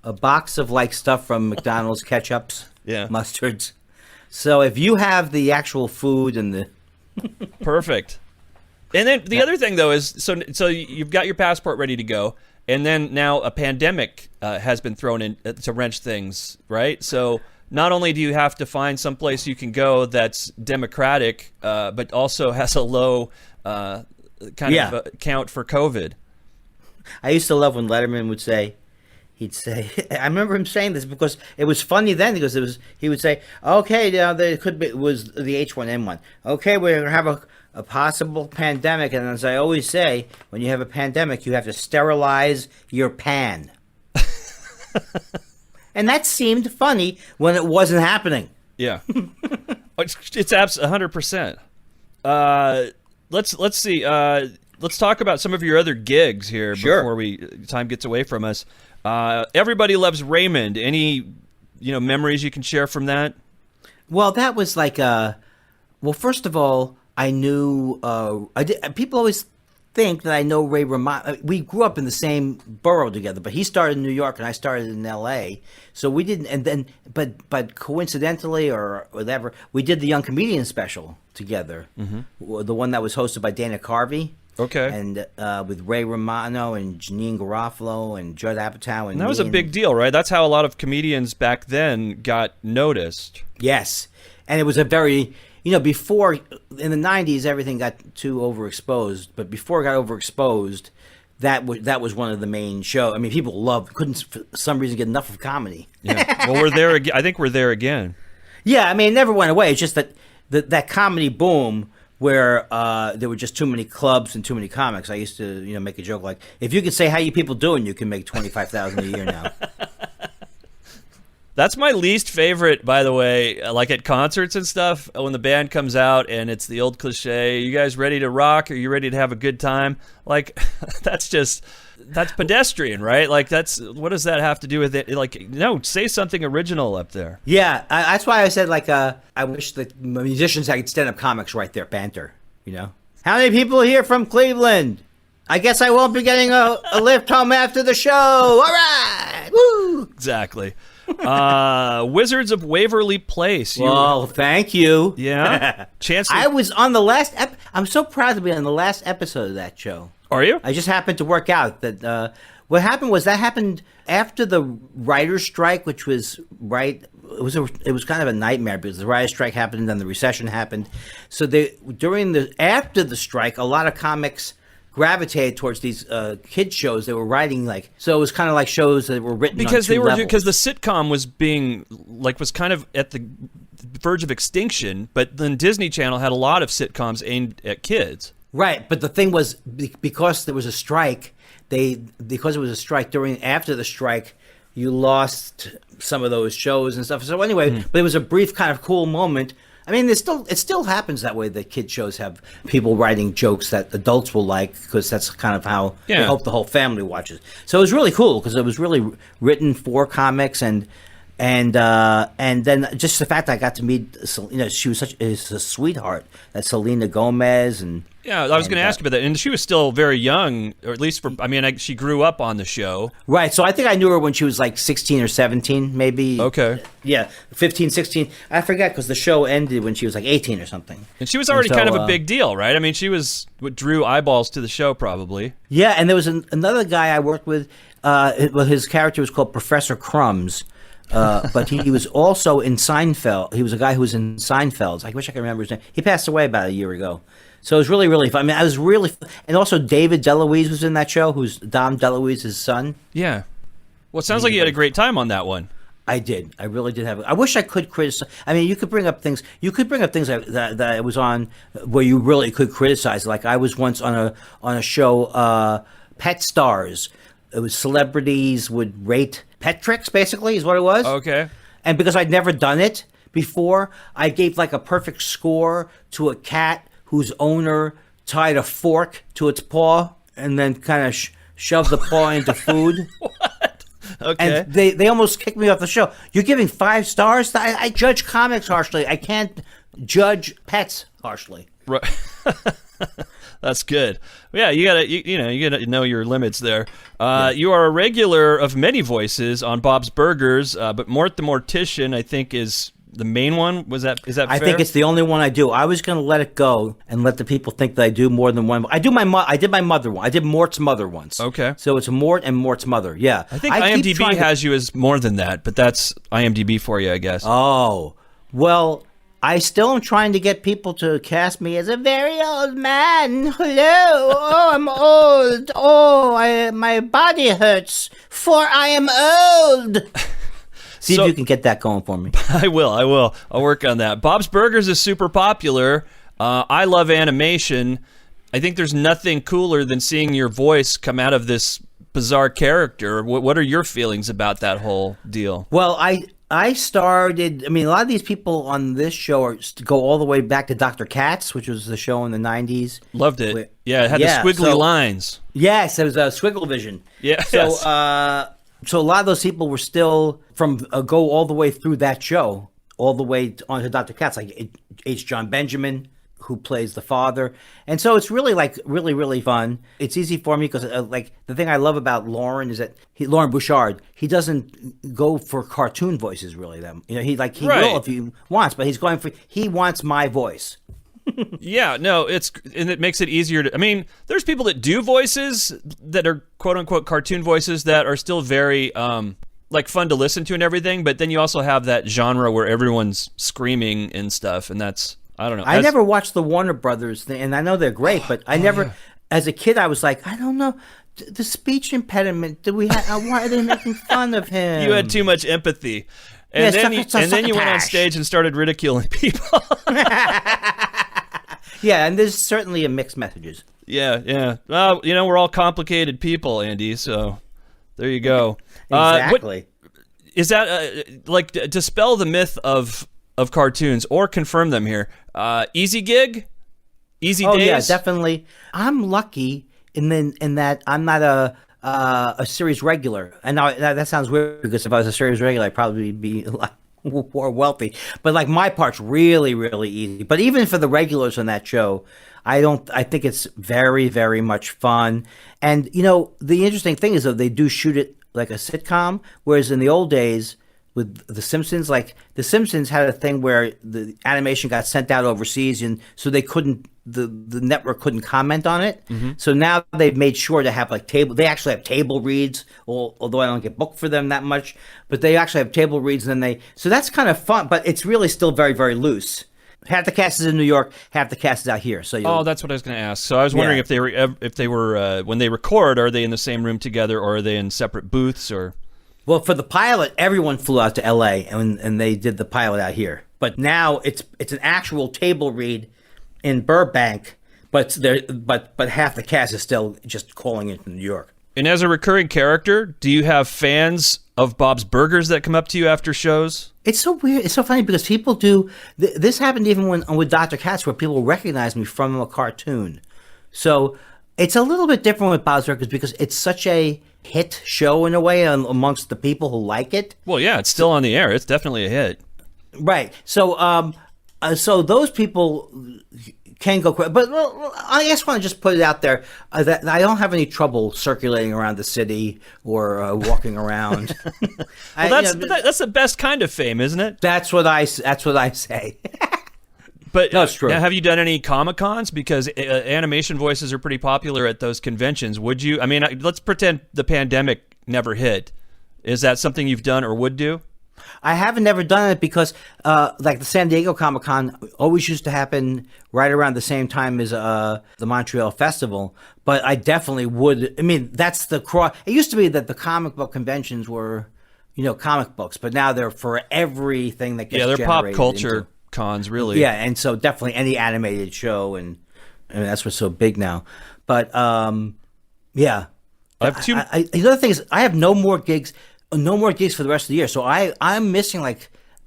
A box of stuff from McDonald's, ketchups, mustards. So if you have the actual food and the... Perfect. And then the other thing, though, is so you've got your passport ready to go, and then now a pandemic has been thrown in to wrench things, right? So not only do you have to find someplace you can go that's democratic, but also has a low kind of count for COVID. I used to love when Letterman would say... He'd say, I remember him saying this because it was funny then because he would say, okay, there was the H1N1. Okay, we're going to have a possible pandemic. And as I always say, when you have a pandemic, you have to sterilize your pan. And that seemed funny when it wasn't happening. Yeah. It's absolutely 100%. Let's see. Let's talk about some of your other gigs here before time gets away from us. Everybody Loves Raymond. Any, memories you can share from that? Well, that was first of all, I knew, people always think that I know Ray Romano. We grew up in the same borough together, but he started in New York and I started in L.A. So we didn't, and then, but coincidentally or whatever, we did the Young Comedian special together. Mm-hmm. The one that was hosted by Dana Carvey. Okay. And with Ray Romano and Janine Garofalo and Judd Apatow. And that was a big deal, right? That's how a lot of comedians back then got noticed. Yes. And it was a very, before, in the 90s, everything got too overexposed. But before it got overexposed, that was one of the main shows. I mean, people couldn't for some reason get enough of comedy. Yeah. Well, we're there again. I think we're there again. Yeah, I mean, it never went away. It's just that that comedy boom where there were just too many clubs and too many comics. I used to, make a joke like, if you could say how you people doing, you can make $25,000 a year now. That's my least favorite, by the way, like at concerts and stuff, when the band comes out and it's the old cliche, you guys ready to rock? Are you ready to have a good time? Like, that's pedestrian, right? Like, what does that have to do with it? Like, no, say something original up there. Yeah, that's why I said, I wish the musicians had stand-up comics right there, banter, How many people here from Cleveland? I guess I won't be getting a lift home after the show. All right, woo! Exactly. Wizards of Waverly Place. Well, thank you. Yeah. I was on the last I'm so proud to be on the last episode of that show. Are you? I just happened to work out that what happened was that happened after the writer's strike, which was it was kind of a nightmare because the writer's strike happened and then the recession happened. So after the strike, a lot of comics gravitated towards these kid shows. They were writing so it was kind of like shows that were written because on because the sitcom was was kind of at the verge of extinction, but then Disney Channel had a lot of sitcoms aimed at kids. Right, but the thing was because there was a strike, after the strike, you lost some of those shows and stuff. So anyway, but it was a brief kind of cool moment. I mean, it still happens that way. That kid shows have people writing jokes that adults will like because that's kind of how they hope the whole family watches. So it was really cool because it was really written for comics and then just the fact that I got to meet, she was such a sweetheart. That Selena Gomez and. Yeah, I was going to ask you about that. And she was still very young, or at least she grew up on the show. Right, so I think I knew her when she was 16 or 17, maybe. Okay. Yeah, 15, 16. I forget because the show ended when she was 18 or something. And she was already kind of a big deal, right? I mean, she was what drew eyeballs to the show, probably. Yeah, and there was another guy I worked with. His character was called Professor Crumbs. But he was also in Seinfeld. He was a guy who was in Seinfeld. I wish I could remember his name. He passed away about a year ago. So it was really, really fun. I mean, I was really fun. And also David DeLuise was in that show, who's Dom DeLuise's son. Yeah. Well, it sounds like you had a great time on that one. I did. I really did have. I wish I could criticize. I mean, you could bring up things. You could bring up things that I was on where you really could criticize. Like I was once on a show, Pet Stars. It was celebrities would rate pet tricks. Basically, is what it was. Okay. And because I'd never done it before, I gave like a perfect score to a cat whose owner tied a fork to its paw and then kind of shoved the paw into food. Okay. And they almost kicked me off the show. You're giving 5 stars? I judge comics harshly. I can't judge pets harshly. Right. That's good. Yeah, you gotta know your limits there. You are a regular of many voices on Bob's Burgers, but Mort the Mortician, I think, is the main one. Is that fair? I think it's the only one I do. I was going to let it go and let the people think that I do more than one. I did my mother one. I did Mort's mother once. Okay. So it's Mort and Mort's mother. Yeah. I think IMDb has you as more than that, but that's IMDb for you, I guess. Oh, well, I still am trying to get people to cast me as a very old man. Hello. Oh, I'm old. Oh, my body hurts, for I am old. See if you can get that going for me. I will. I'll work on that. Bob's Burgers is super popular. I love animation. I think there's nothing cooler than seeing your voice come out of this bizarre character. What are your feelings about that whole deal? Well, I started. I mean, a lot of these people on this show go all the way back to Dr. Katz, which was the show in the 90s. Loved it. Yeah, it had the squiggly lines. Yes, it was a Squiggle Vision. Yeah. So a lot of those people were still from go all the way through that show, all the way onto Dr. Katz, like H. John Benjamin, who plays the father. And so it's really really fun. It's easy for me because like the thing I love about Lauren is that Lauren Bouchard, he doesn't go for cartoon voices really. He right. will if he wants, but he wants my voice. Yeah, no, it makes it easier to. I mean, there's people that do voices that are quote unquote cartoon voices that are still very like fun to listen to and everything. But then you also have that genre where everyone's screaming and stuff, and that's I don't know. I never watched the Warner Brothers thing, and I know they're great, but I never. Yeah. As a kid, I was like, I don't know. The speech impediment. Why are they making fun of him? You had too much empathy, and then you went on stage and started ridiculing people. Yeah, and there's certainly mixed messages. Yeah. Well, we're all complicated people, Andy, so there you go. Exactly. Is that, like, dispel the myth of cartoons, or confirm them here, easy gig? Easy days? Oh, yeah, definitely. I'm lucky in that I'm not a series regular. And now that sounds weird, because if I was a series regular, I'd probably be a lot more wealthy. But like my part's really, really easy. But even for the regulars on that show, I think it's very, very much fun. And the interesting thing is that they do shoot it like a sitcom, whereas in the old days with The Simpsons, like The Simpsons had a thing where the animation got sent out overseas, and so they couldn't, the network couldn't comment on it. Mm-hmm. So now they've made sure to have like they actually have table reads, although I don't get booked for them that much, but they actually have table reads, and then so that's kind of fun, but it's really still very, very loose. Half the cast is in New York, half the cast is out here. So that's what I was going to ask. So I was wondering if they were when they record, are they in the same room together, or are they in separate booths, or? Well, for the pilot, everyone flew out to L.A. and they did the pilot out here. But now it's an actual table read in Burbank, but half the cast is still just calling it from New York. And as a recurring character, do you have fans of Bob's Burgers that come up to you after shows? It's so weird. It's so funny because people do. This happened even with Dr. Katz, where people recognize me from a cartoon. So it's a little bit different with Bob's Burgers because it's such a hit show in a way amongst the people who like it. Well, yeah, it's still on the air. It's definitely a hit. Right. So, so those people can go quick. But I just want to just put it out there that I don't have any trouble circulating around the city or walking around. Well, that's the best kind of fame, isn't it? That's what I say. But no, it's true. Have you done any Comic-Cons? Because animation voices are pretty popular at those conventions. Would you? I mean, let's pretend the pandemic never hit. Is that something you've done or would do? I haven't never done it because, like the San Diego Comic-Con always used to happen right around the same time as the Montreal Festival. But I definitely would. I mean, that's the cross. It used to be that the comic book conventions were comic books, but now they're for everything that gets Yeah, they're pop generated culture into- cons, really. Yeah, and so definitely any animated show, and that's what's so big now. But yeah, I have two. the other thing is I have no more gigs for the rest of the year. So I'm missing and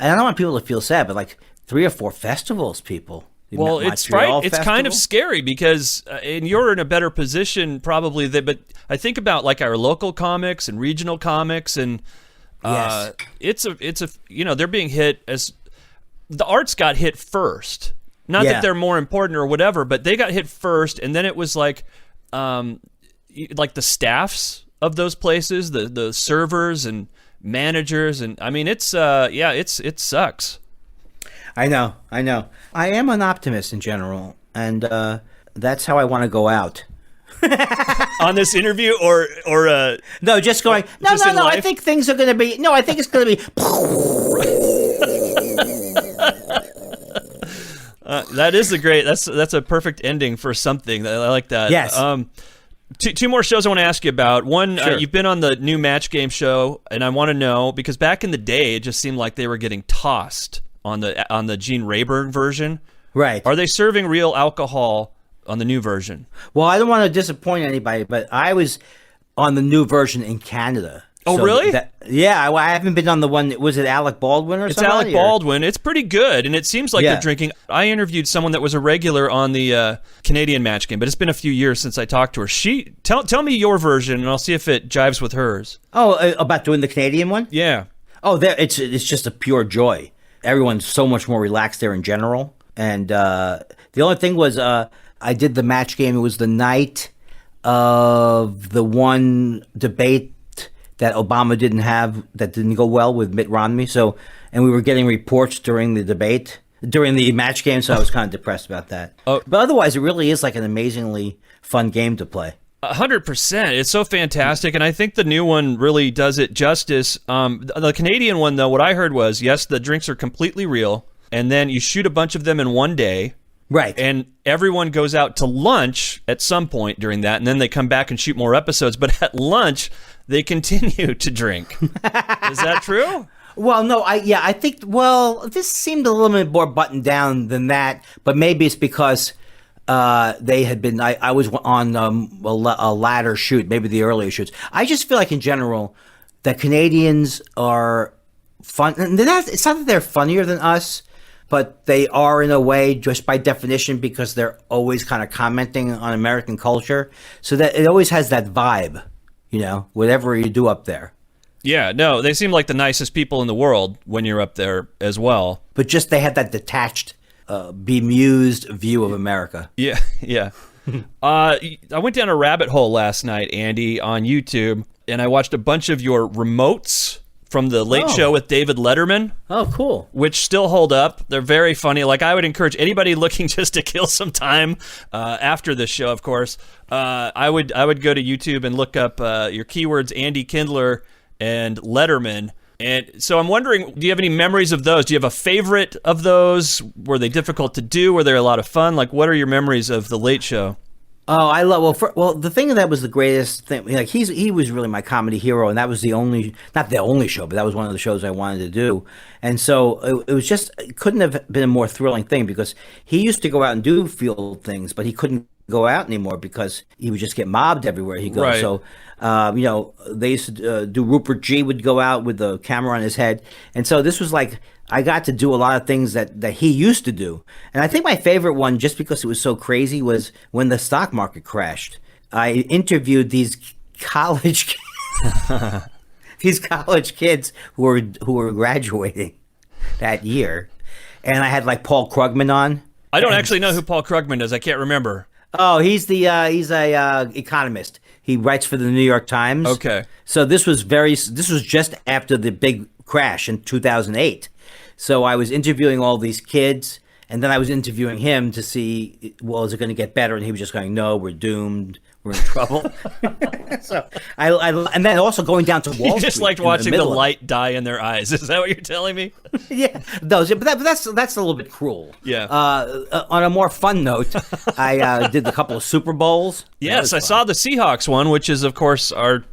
I don't want people to feel sad, but 3 or 4 festivals, people. The Well, it's Montreal right. It's kind of Festival. scary because, and you're in a better position probably. But I think about our local comics and regional comics, and Yes. it's a they're being hit as the arts got hit first. Not Yeah. that they're more important or whatever, but they got hit first, and then it was the staffs of those places, the servers and managers, and I mean it sucks. I know. I am an optimist in general, and that's how I want to go out. On this interview or No, just going. No, Just in I life? think things are going to be. No, I think it's going to be. that is that's a perfect ending for something. I like that. Yes. Two more shows I want to ask you about. One, Sure. you've been on the new Match Game show, and I want to know because back in the day, it just seemed like they were getting tossed on the Gene Rayburn version. Right. Are they serving real alcohol on the new version? Well, I don't want to disappoint anybody, but I was on the new version in Canada. Oh, really? Yeah, I haven't been on the one. Was it Alec Baldwin or It's something? Alec Baldwin. It's pretty good, and it seems like Yeah. they're drinking. I interviewed someone that was a regular on the Canadian Match Game, but it's been a few years since I talked to her. Tell me your version, and I'll see if it jives with hers. Oh, about doing the Canadian one? Yeah. Oh, it's just a pure joy. Everyone's so much more relaxed there in general. And the only thing was I did the Match Game. It was the night of the one debate that Obama didn't go well with Mitt Romney. So, and we were getting reports during the Match Game. So I was kind of depressed about that. Oh. But otherwise, it really is an amazingly fun game to play. 100%. It's so fantastic, and I think the new one really does it justice. The Canadian one, though, what I heard was, yes, the drinks are completely real, and then you shoot a bunch of them in one day, Right. and everyone goes out to lunch at some point during that, and then they come back and shoot more episodes, but at lunch, they continue to drink. Is that true? Well, no, I think, this seemed a little bit more buttoned down than that, but maybe it's because they had been, I was on a latter shoot, maybe the earlier shoots. I just feel like in general that Canadians are fun. And it's not that they're funnier than us, but they are in a way just by definition because they're always kind of commenting on American culture. So that it always has that vibe, whatever you do up there. Yeah, no, they seem like the nicest people in the world when you're up there as well. But just they have that detached, bemused view of America. Yeah, yeah. I went down a rabbit hole last night, Andy, on YouTube, and I watched a bunch of your remotes from the Late Show with David Letterman, Oh, cool. which still hold up. They're very funny. I would encourage anybody looking just to kill some time after this show, of course. I would go to YouTube and look up your keywords, Andy Kindler and Letterman. And so I'm wondering, do you have any memories of those? Do you have a favorite of those? Were they difficult to do? Were they a lot of fun? What are your memories of the Late Show? Oh, I love. The thing that was the greatest thing. He was really my comedy hero, and that was not the only show, but that was one of the shows I wanted to do. And so it was just, it couldn't have been a more thrilling thing because he used to go out and do field things, but he couldn't go out anymore because he would just get mobbed everywhere he goes. Right. So, they used to do. Rupert G would go out with the camera on his head, and so this was I got to do a lot of things that he used to do. And I think my favorite one, just because it was so crazy, was when the stock market crashed. I interviewed these college kids who were graduating that year, and I had Paul Krugman on. I don't actually know who Paul Krugman is. I can't remember. Oh, he's a economist. He writes for the New York Times. Okay. So this was just after the big crash in 2008. So I was interviewing all these kids, and then I was interviewing him to see, is it going to get better? And he was just going, no, we're doomed. We're in trouble. So and then also going down to Wall Street. You just liked in watching the middle of it. light die in their eyes. Is that what you're telling me? Yeah, those. But that's a little bit cruel. Yeah. On a more fun note, I did a couple of Super Bowls. Yes, I saw the Seahawks one, which is, of course, our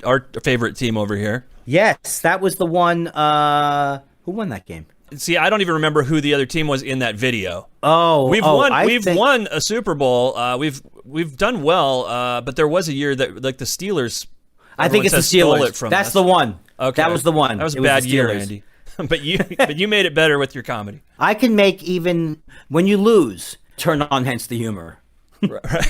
favorite team over here. Yes, that was the one. Who won that game? See, I don't even remember who the other team was in that video. We've won a Super Bowl. We've done well, but there was a year that like the Steelers. I think it's the stole Steelers. it from That's us. the one. Okay. That was the one. That was a It bad the year, Steelers. Andy. but you made it better with your comedy. I can make even when you lose, turn on hence the humor. Right.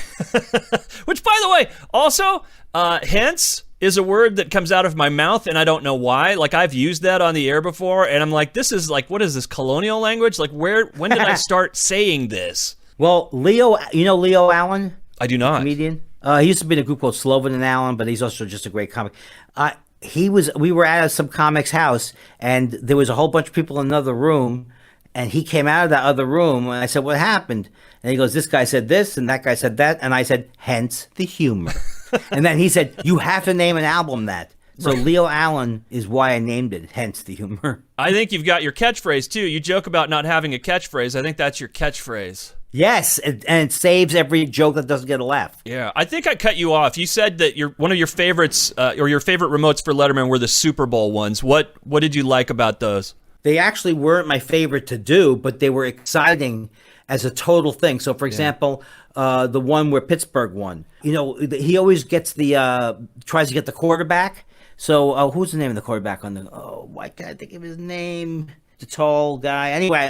Which, by the way, also, hence is a word that comes out of my mouth, and I don't know why. Like, I've used that on the air before, and I'm like, this is like, what is this, colonial language? Like, when did I start saying this? Well, Leo, you know Leo Allen? I do not. Comedian. He used to be in a group called Sloven and Allen, but he's also just a great comic. We were at some comic's house, and there was a whole bunch of people in another room, and he came out of that other room, and I said, what happened? And he goes, this guy said this, and that guy said that, and I said, hence the humor. And then he said, you have to name an album that. So Leo Allen is why I named it, hence the humor. I think you've got your catchphrase, too. You joke about not having a catchphrase. I think that's your catchphrase. Yes, and it saves every joke that doesn't get a laugh. Yeah, I think I cut you off. You said that one of your favorites, or your favorite remotes for Letterman were the Super Bowl ones. What did you like about those? They actually weren't my favorite to do, but they were exciting as a total thing. So, for example, the one where Pittsburgh won. You know, he always gets tries to get the quarterback. So, who's the name of the quarterback on the? Oh, why can't I think of his name? The tall guy. Anyway,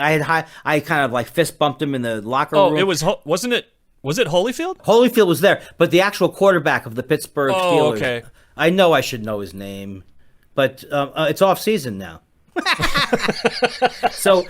I kind of like fist bumped him in the locker room. Oh, it wasn't it? Was it Holyfield? Holyfield was there, but the actual quarterback of the Pittsburgh Steelers. Okay. I know I should know his name, but it's off season now. So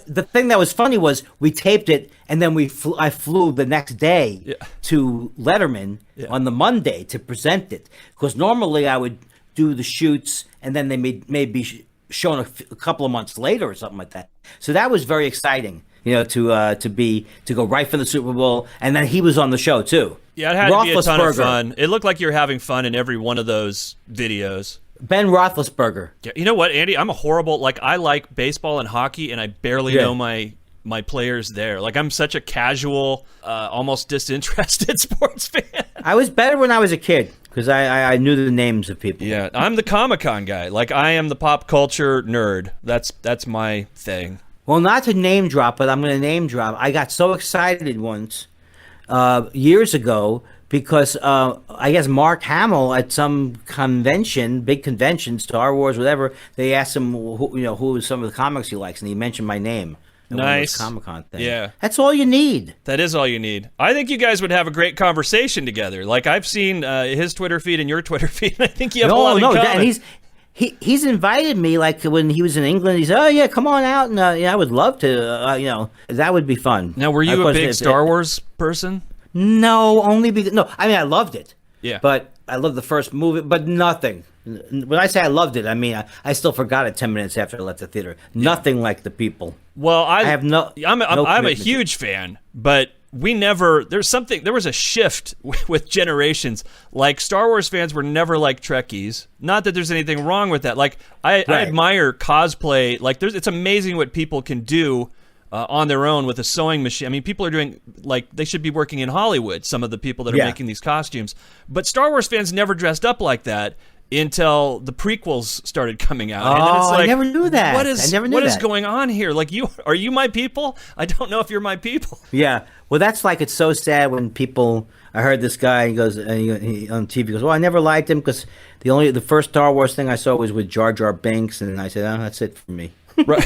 the thing that was funny was we taped it, and then I flew the next day to Letterman on the Monday to present it, because normally I would do the shoots and then they may be shown a couple of months later or something like that. So that was very exciting, you know, to go right for the Super Bowl, and then he was on the show too. Yeah, it had to be a ton of fun. It looked like you were having fun in every one of those videos. Ben Roethlisberger. Yeah, you know what, Andy? I'm a horrible, like, I like baseball and hockey, and I barely know my players there. Like, I'm such a casual, almost disinterested sports fan. I was better when I was a kid, because I knew the names of people. Yeah, I'm the Comic-Con guy. Like, I am the pop culture nerd. That's my thing. Well, not to name drop, but I'm going to name drop. I got so excited once, years ago, because I guess Mark Hamill at some convention, big convention, Star Wars, whatever, they asked him who was some of the comics he likes, and he mentioned my name. Nice. Comic-Con thing. Yeah. That's all you need. That is all you need. I think you guys would have a great conversation together. Like, I've seen his Twitter feed and your Twitter feed, and I think you have a lot in common. And he's invited me, like when he was in England. He said, "Oh yeah, come on out," and I would love to. That would be fun. Now, were you a big Star Wars person? No, only because I mean, I loved it. Yeah. But I loved the first movie, but nothing. When I say I loved it, I mean I still forgot it 10 minutes after I left the theater. Nothing like the people. Well, I have no. I'm a commitment. huge fan, but we never. There was a shift with generations. Like, Star Wars fans were never like Trekkies. Not that there's anything wrong with that. Like, I admire cosplay. Like, it's amazing what people can do on their own with a sewing machine. I mean, people are doing, like, they should be working in Hollywood, some of the people that are making these costumes. But Star Wars fans never dressed up like that until the prequels started coming out. And then it's like, I never knew that. What is that. going on here? Like, are you my people? I don't know if you're my people. Yeah. Well, that's like, it's so sad when people. I heard this guy. He goes he on TV. Goes, well, I never liked him because the first Star Wars thing I saw was with Jar Jar Binks, and I said, oh, that's it for me. Right.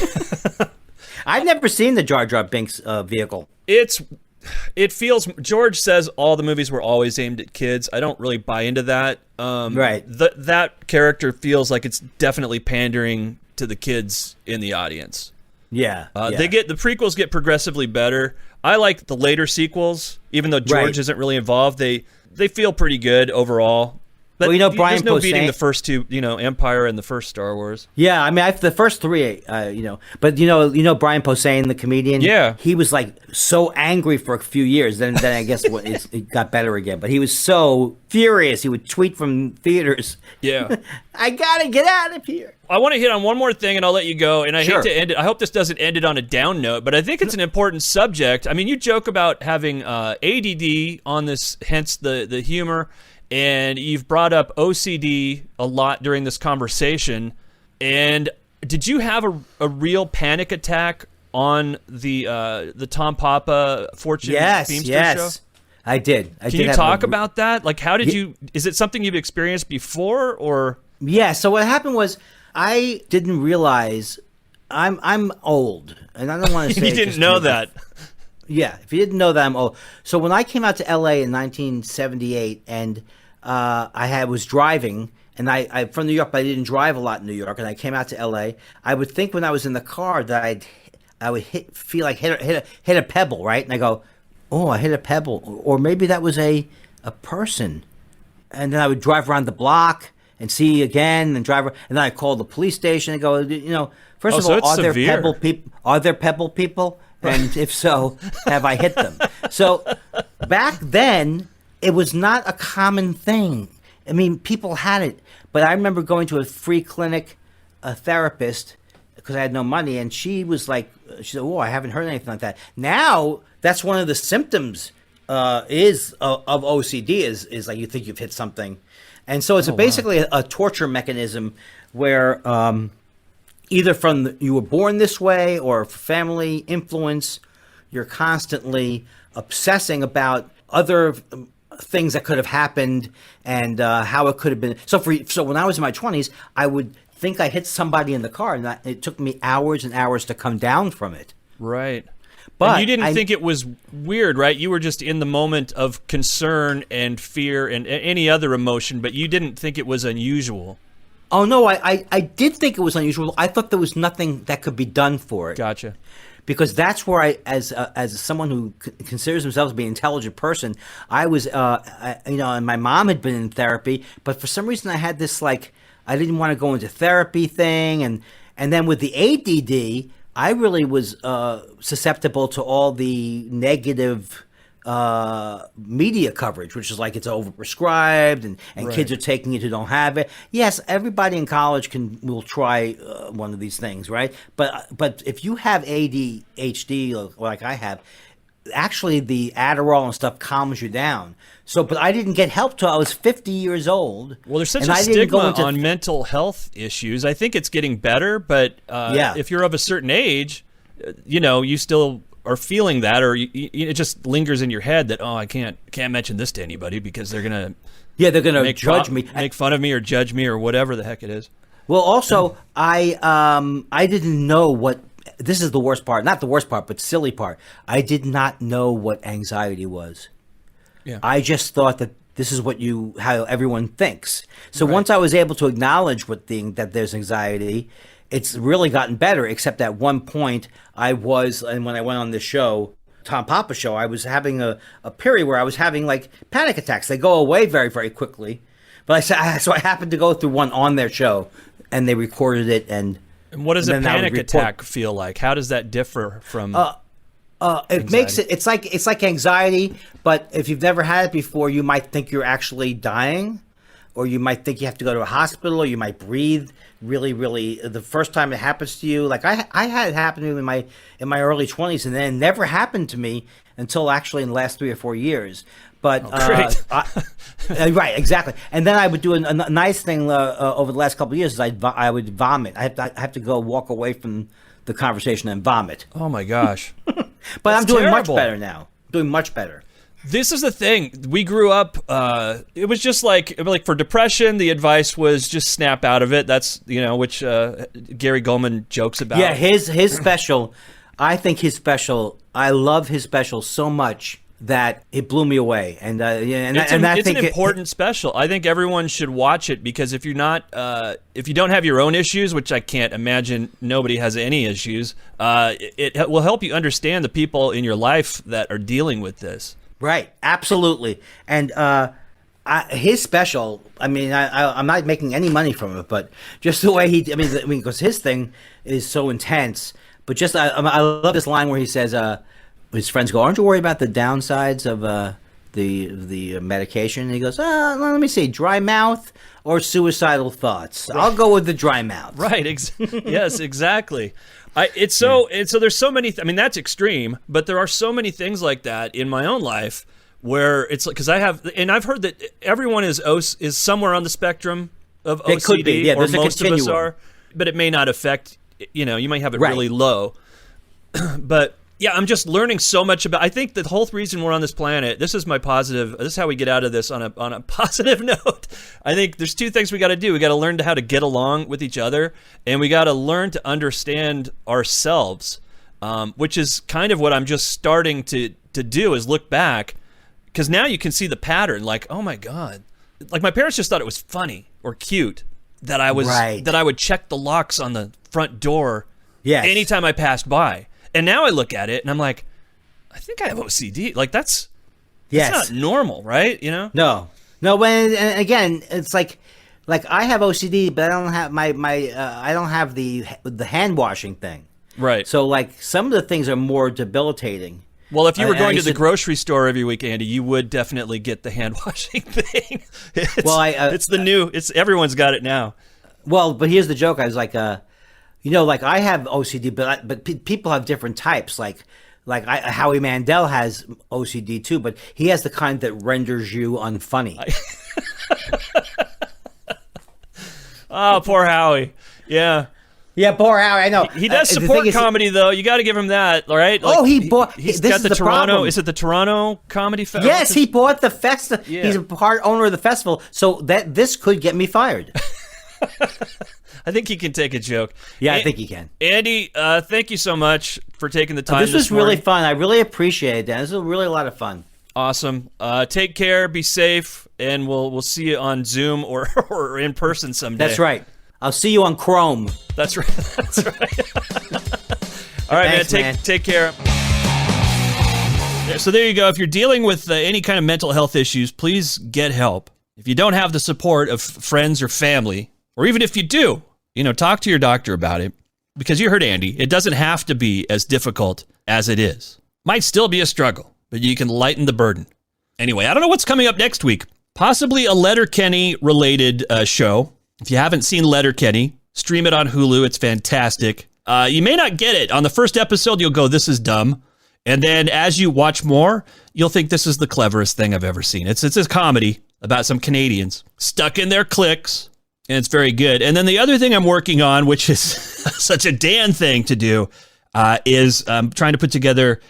I've never seen the Jar Jar Binks vehicle. It feels. George says all the movies were always aimed at kids. I don't really buy into that. Right. That character feels like it's definitely pandering to the kids in the audience. Yeah. The prequels get progressively better. I like the later sequels, even though George isn't really involved. They feel pretty good overall. But well, Brian there's no Posehn, beating the first two, Empire and the first Star Wars. Yeah, I mean, the first three, but Brian Posehn, the comedian. Yeah, he was like so angry for a few years. Then I guess it got better again. But he was so furious. He would tweet from theaters. Yeah, I gotta get out of here. I want to hit on one more thing, and I'll let you go. And I Sure. hate to end it. I hope this doesn't end it on a down note, but I think it's an important subject. I mean, you joke about having ADD on this, hence the humor. and you've brought up OCD a lot during this conversation. And did you have a real panic attack on the Tom Papa Fortune Feimster show? I did. Can you talk about that? Like, how did you? Is it something you've experienced before, or? Yeah. So what happened was, I didn't realize I'm old, and I don't want to say you didn't know that. Yeah, if you didn't know that, I'm old. So when I came out to LA in 1978, and I was driving, and I from New York, but I didn't drive a lot in New York, and I came out to LA. I would think when I was in the car that I would feel like hit a pebble, right? And I go, oh, I hit a pebble, or maybe that was a person. And then I would drive around the block and see again, and drive, and then I call the police station and go, first of all, are there pebble people? Are there pebble people? And if so, have I hit them? So back then, it was not a common thing. I mean, people had it. But I remember going to a free clinic, a therapist, because I had no money, and she was like, she said, oh, I haven't heard anything like that. Now, that's one of the symptoms of OCD is like you think you've hit something. And so it's basically a torture mechanism where either you were born this way or family influence, you're constantly obsessing about other things that could have happened and how it could have been. So when I was in my 20s, I would think I hit somebody in the car, and it took me hours and hours to come down from it. Right. But and you didn't think it was weird, right? You were just in the moment of concern and fear and any other emotion, but you didn't think it was unusual. Oh, no, I did think it was unusual. I thought there was nothing that could be done for it. Gotcha. Because that's where as someone who considers themselves to be an intelligent person, I was, and my mom had been in therapy, but for some reason I had this, like, I didn't want to go into therapy thing. And then with the ADD, I really was susceptible to all the negative media coverage, which is like it's overprescribed and right. Kids are taking it who don't have it. Yes, everybody in college will try one of these things, right? But if you have ADHD like I have, actually the Adderall and stuff calms you down. So, but I didn't get help till I was 50 years old. Well, there's such a stigma on mental health issues. I think it's getting better, but if you're of a certain age, you still are feeling that, or it just lingers in your head that, I can't mention this to anybody because they're gonna judge me, make fun of me, or judge me, or whatever the heck it is. Well, also I didn't know what. This is the worst part, not the worst part, but silly part. I did not know what anxiety was. Yeah. I just thought that this is how everyone thinks. So once I was able to acknowledge that there's anxiety, it's really gotten better, except at one point and when I went on this show, Tom Papa show, I was having a period where I was having like panic attacks. They go away very, very quickly. But so I happened to go through one on their show, and they recorded it. And what does a panic attack feel like? How does that differ from it makes it, it's like anxiety, but if you've never had it before, you might think you're actually dying, or you might think you have to go to a hospital, or you might breathe really, really. The first time it happens to you, like I had it happen to me in my early 20s, and then it never happened to me until actually in the last 3 or 4 years. But great. Right, exactly. And then I would do a nice thing over the last couple of years is I would vomit. I have to go walk away from the conversation and vomit. Oh my gosh. But I'm doing much better now. Doing much better. This is the thing. We grew up, it was just like for depression, the advice was just snap out of it. That's, which Gary Goldman jokes about. Yeah, his special, I think I love his special so much that it blew me away. And it's an important special. I think everyone should watch it, because if you don't have your own issues, which I can't imagine nobody has any issues, it will help you understand the people in your life that are dealing with this. Right, absolutely. And his special, I'm not making any money from it, but just the way because his thing is so intense. But just I love this line where he says, his friends go, "Aren't you worried about the downsides of the medication?" And he goes, "Let me see, dry mouth or suicidal thoughts. I'll go with the dry mouth." Right. Yes, exactly. So there's so many. That's extreme, but there are so many things like that in my own life where it's like, because I've heard that everyone is somewhere on the spectrum of OCD, It could be. Yeah, or there's a most of us continuum. are, but it may not affect, you might have it really low. But yeah, I'm just learning so much about, I think the whole reason we're on this planet, this is how we get out of this on a positive note. I think there's two things we got to do. We got to learn how to get along with each other, and we got to learn to understand ourselves, which is kind of what I'm just starting to do, is look back, because now you can see the pattern. Like, oh my God, like my parents just thought it was funny or cute that I would check the locks on the front door anytime I passed by. And now I look at it and I'm like, I think I have OCD. Like that's not normal, right? No. And again, it's like I have OCD, but I don't have I don't have the hand washing thing. Right. So like some of the things are more debilitating. Well, if you were going to the grocery store every week, Andy, you would definitely get the hand washing thing. It's everyone's got it now. Well, but here's the joke. I was like, like I have OCD, but people have different types. Like Howie Mandel has OCD too, but he has the kind that renders you unfunny. Oh, poor Howie. Yeah. Yeah, poor Howie. I know. He does support comedy, though. You got to give him that, right? Like, he's got the Toronto. Problem. Is it the Toronto Comedy Festival? Yes, he bought the festival. Yeah. He's a part owner of the festival, so this could get me fired. I think he can take a joke. Yeah, I think he can. Andy, thank you so much for taking the time. This was really fun. I really appreciate it, Dan. This was really a lot of fun. Awesome. Take care. Be safe, and we'll see you on Zoom or in person someday. That's right. I'll see you on Chrome. That's right. That's right. All right, Thanks, man. Take care. So there you go. If you're dealing with any kind of mental health issues, please get help. If you don't have the support of friends or family, or even if you do, talk to your doctor about it. Because you heard Andy, it doesn't have to be as difficult as it is. Might still be a struggle, but you can lighten the burden. Anyway, I don't know what's coming up next week. Possibly a Letterkenny related show. If you haven't seen Letterkenny, stream it on Hulu. It's fantastic. You may not get it. On the first episode, you'll go, this is dumb. And then as you watch more, you'll think this is the cleverest thing I've ever seen. It's a comedy about some Canadians stuck in their cliques, and it's very good. And then the other thing I'm working on, which is such a Dan thing to do, is trying to put together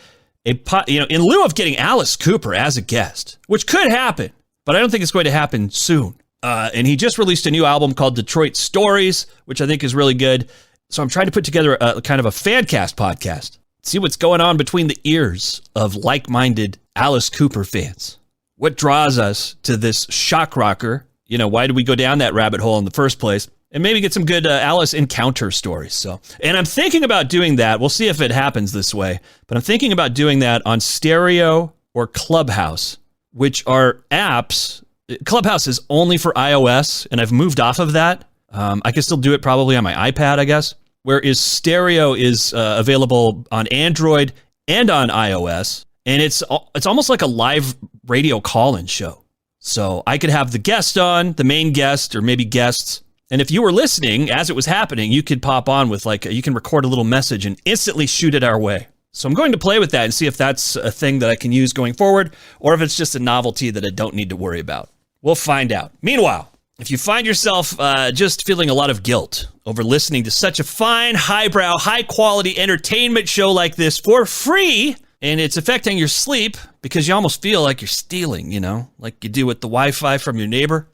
in lieu of getting Alice Cooper as a guest, which could happen, but I don't think it's going to happen soon. And he just released a new album called Detroit Stories, which I think is really good. So I'm trying to put together a kind of a fan cast podcast. See what's going on between the ears of like-minded Alice Cooper fans. What draws us to this shock rocker? Why did we go down that rabbit hole in the first place? And maybe get some good Alice encounter stories. And I'm thinking about doing that. We'll see if it happens this way. But I'm thinking about doing that on Stereo or Clubhouse, which are apps. Clubhouse is only for iOS, and I've moved off of that. I can still do it probably on my iPad, I guess. Whereas Stereo is available on Android and on iOS, and it's almost like a live radio call-in show. So I could have the guest on, the main guest, or maybe guests. And if you were listening as it was happening, you could pop on with you can record a little message and instantly shoot it our way. So I'm going to play with that and see if that's a thing that I can use going forward, or if it's just a novelty that I don't need to worry about. We'll find out. Meanwhile, if you find yourself just feeling a lot of guilt over listening to such a fine, highbrow, high-quality entertainment show like this for free, and it's affecting your sleep because you almost feel like you're stealing, like you do with the Wi-Fi from your neighbor.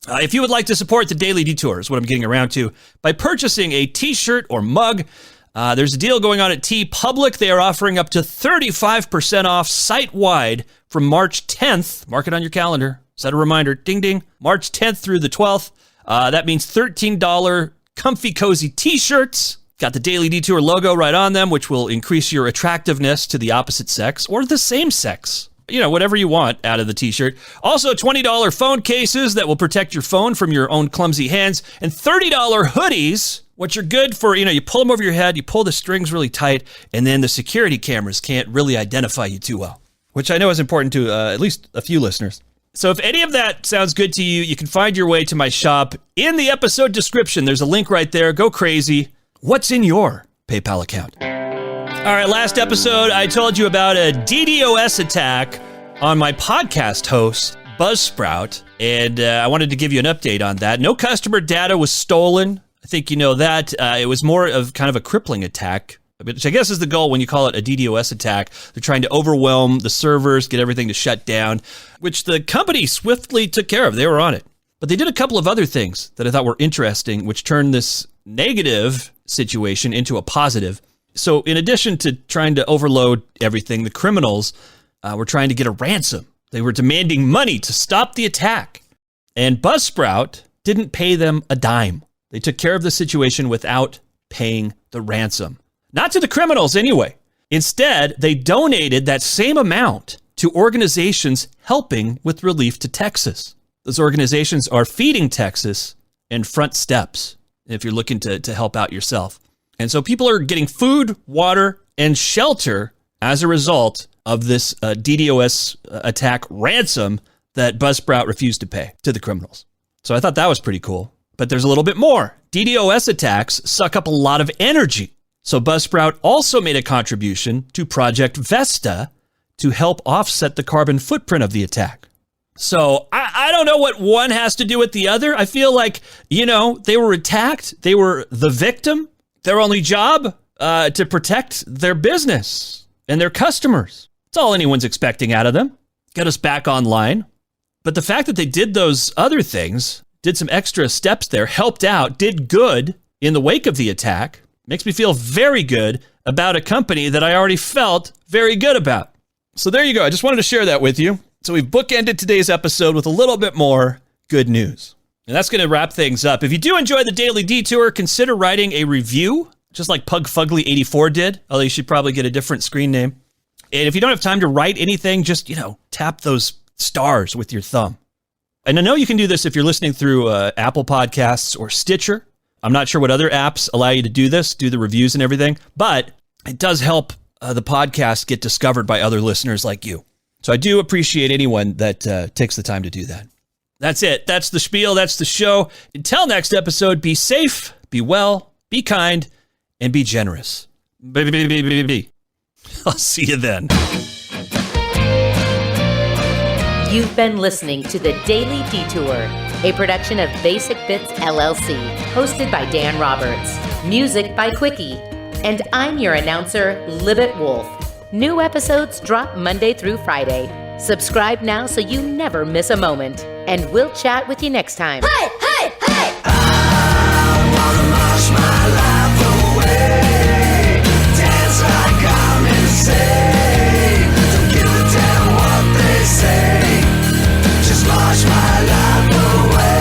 If you would like to support the Daily Detour, is what I'm getting around to, by purchasing a t-shirt or mug, there's a deal going on at TeePublic. They are offering up to 35% off site-wide from March 10th. Mark it on your calendar. Set a reminder. Ding, ding. March 10th through the 12th. That means $13 comfy, cozy t-shirts. Got the Daily Detour logo right on them, which will increase your attractiveness to the opposite sex or the same sex. Whatever you want out of the t-shirt. Also, $20 phone cases that will protect your phone from your own clumsy hands. And $30 hoodies, which are good for, you pull them over your head, you pull the strings really tight, and then the security cameras can't really identify you too well, which I know is important to at least a few listeners. So if any of that sounds good to you, you can find your way to my shop in the episode description. There's a link right there. Go crazy. What's in your PayPal account? All right, last episode, I told you about a DDoS attack on my podcast host, Buzzsprout, and I wanted to give you an update on that. No customer data was stolen. I think you know that. It was more of kind of a crippling attack, which I guess is the goal when you call it a DDoS attack. They're trying to overwhelm the servers, get everything to shut down, which the company swiftly took care of. They were on it. But they did a couple of other things that I thought were interesting, which turned this negative situation into a positive. So in addition to trying to overload everything, the criminals were trying to get a ransom. They were demanding money to stop the attack. And Buzzsprout didn't pay them a dime. They took care of the situation without paying the ransom. Not to the criminals anyway. Instead, they donated that same amount to organizations helping with relief to Texas. Those organizations are Feeding Texas and Front Steps, if you're looking to help out yourself. And so people are getting food, water, and shelter as a result of this DDoS attack ransom that Buzzsprout refused to pay to the criminals. So I thought that was pretty cool. But there's a little bit more. DDoS attacks suck up a lot of energy. So Buzzsprout also made a contribution to Project Vesta to help offset the carbon footprint of the attack. So I don't know what one has to do with the other. I feel like, they were attacked. They were the victim. Their only job to protect their business and their customers. That's all anyone's expecting out of them. Get us back online. But the fact that they did those other things, did some extra steps there, helped out, did good in the wake of the attack, makes me feel very good about a company that I already felt very good about. So there you go. I just wanted to share that with you. So we've bookended today's episode with a little bit more good news. And that's going to wrap things up. If you do enjoy the Daily Detour, consider writing a review, just like Pugfugly84 did, although you should probably get a different screen name. And if you don't have time to write anything, just, tap those stars with your thumb. And I know you can do this if you're listening through Apple Podcasts or Stitcher. I'm not sure what other apps allow you to do this, do the reviews and everything, but it does help the podcast get discovered by other listeners like you. So I do appreciate anyone that takes the time to do that. That's it. That's the spiel. That's the show. Until next episode, be safe, be well, be kind, and be generous. I'll see you then. You've been listening to The Daily Detour, a production of Basic Bits LLC, hosted by Dan Roberts, music by Quickie, and I'm your announcer, Libet Wolf. New episodes drop Monday through Friday. Subscribe now so you never miss a moment, and we'll chat with you next time. Hey, hey, hey! I wanna march my life away, dance like I'm insane. Don't give a damn what they say, just march my life away.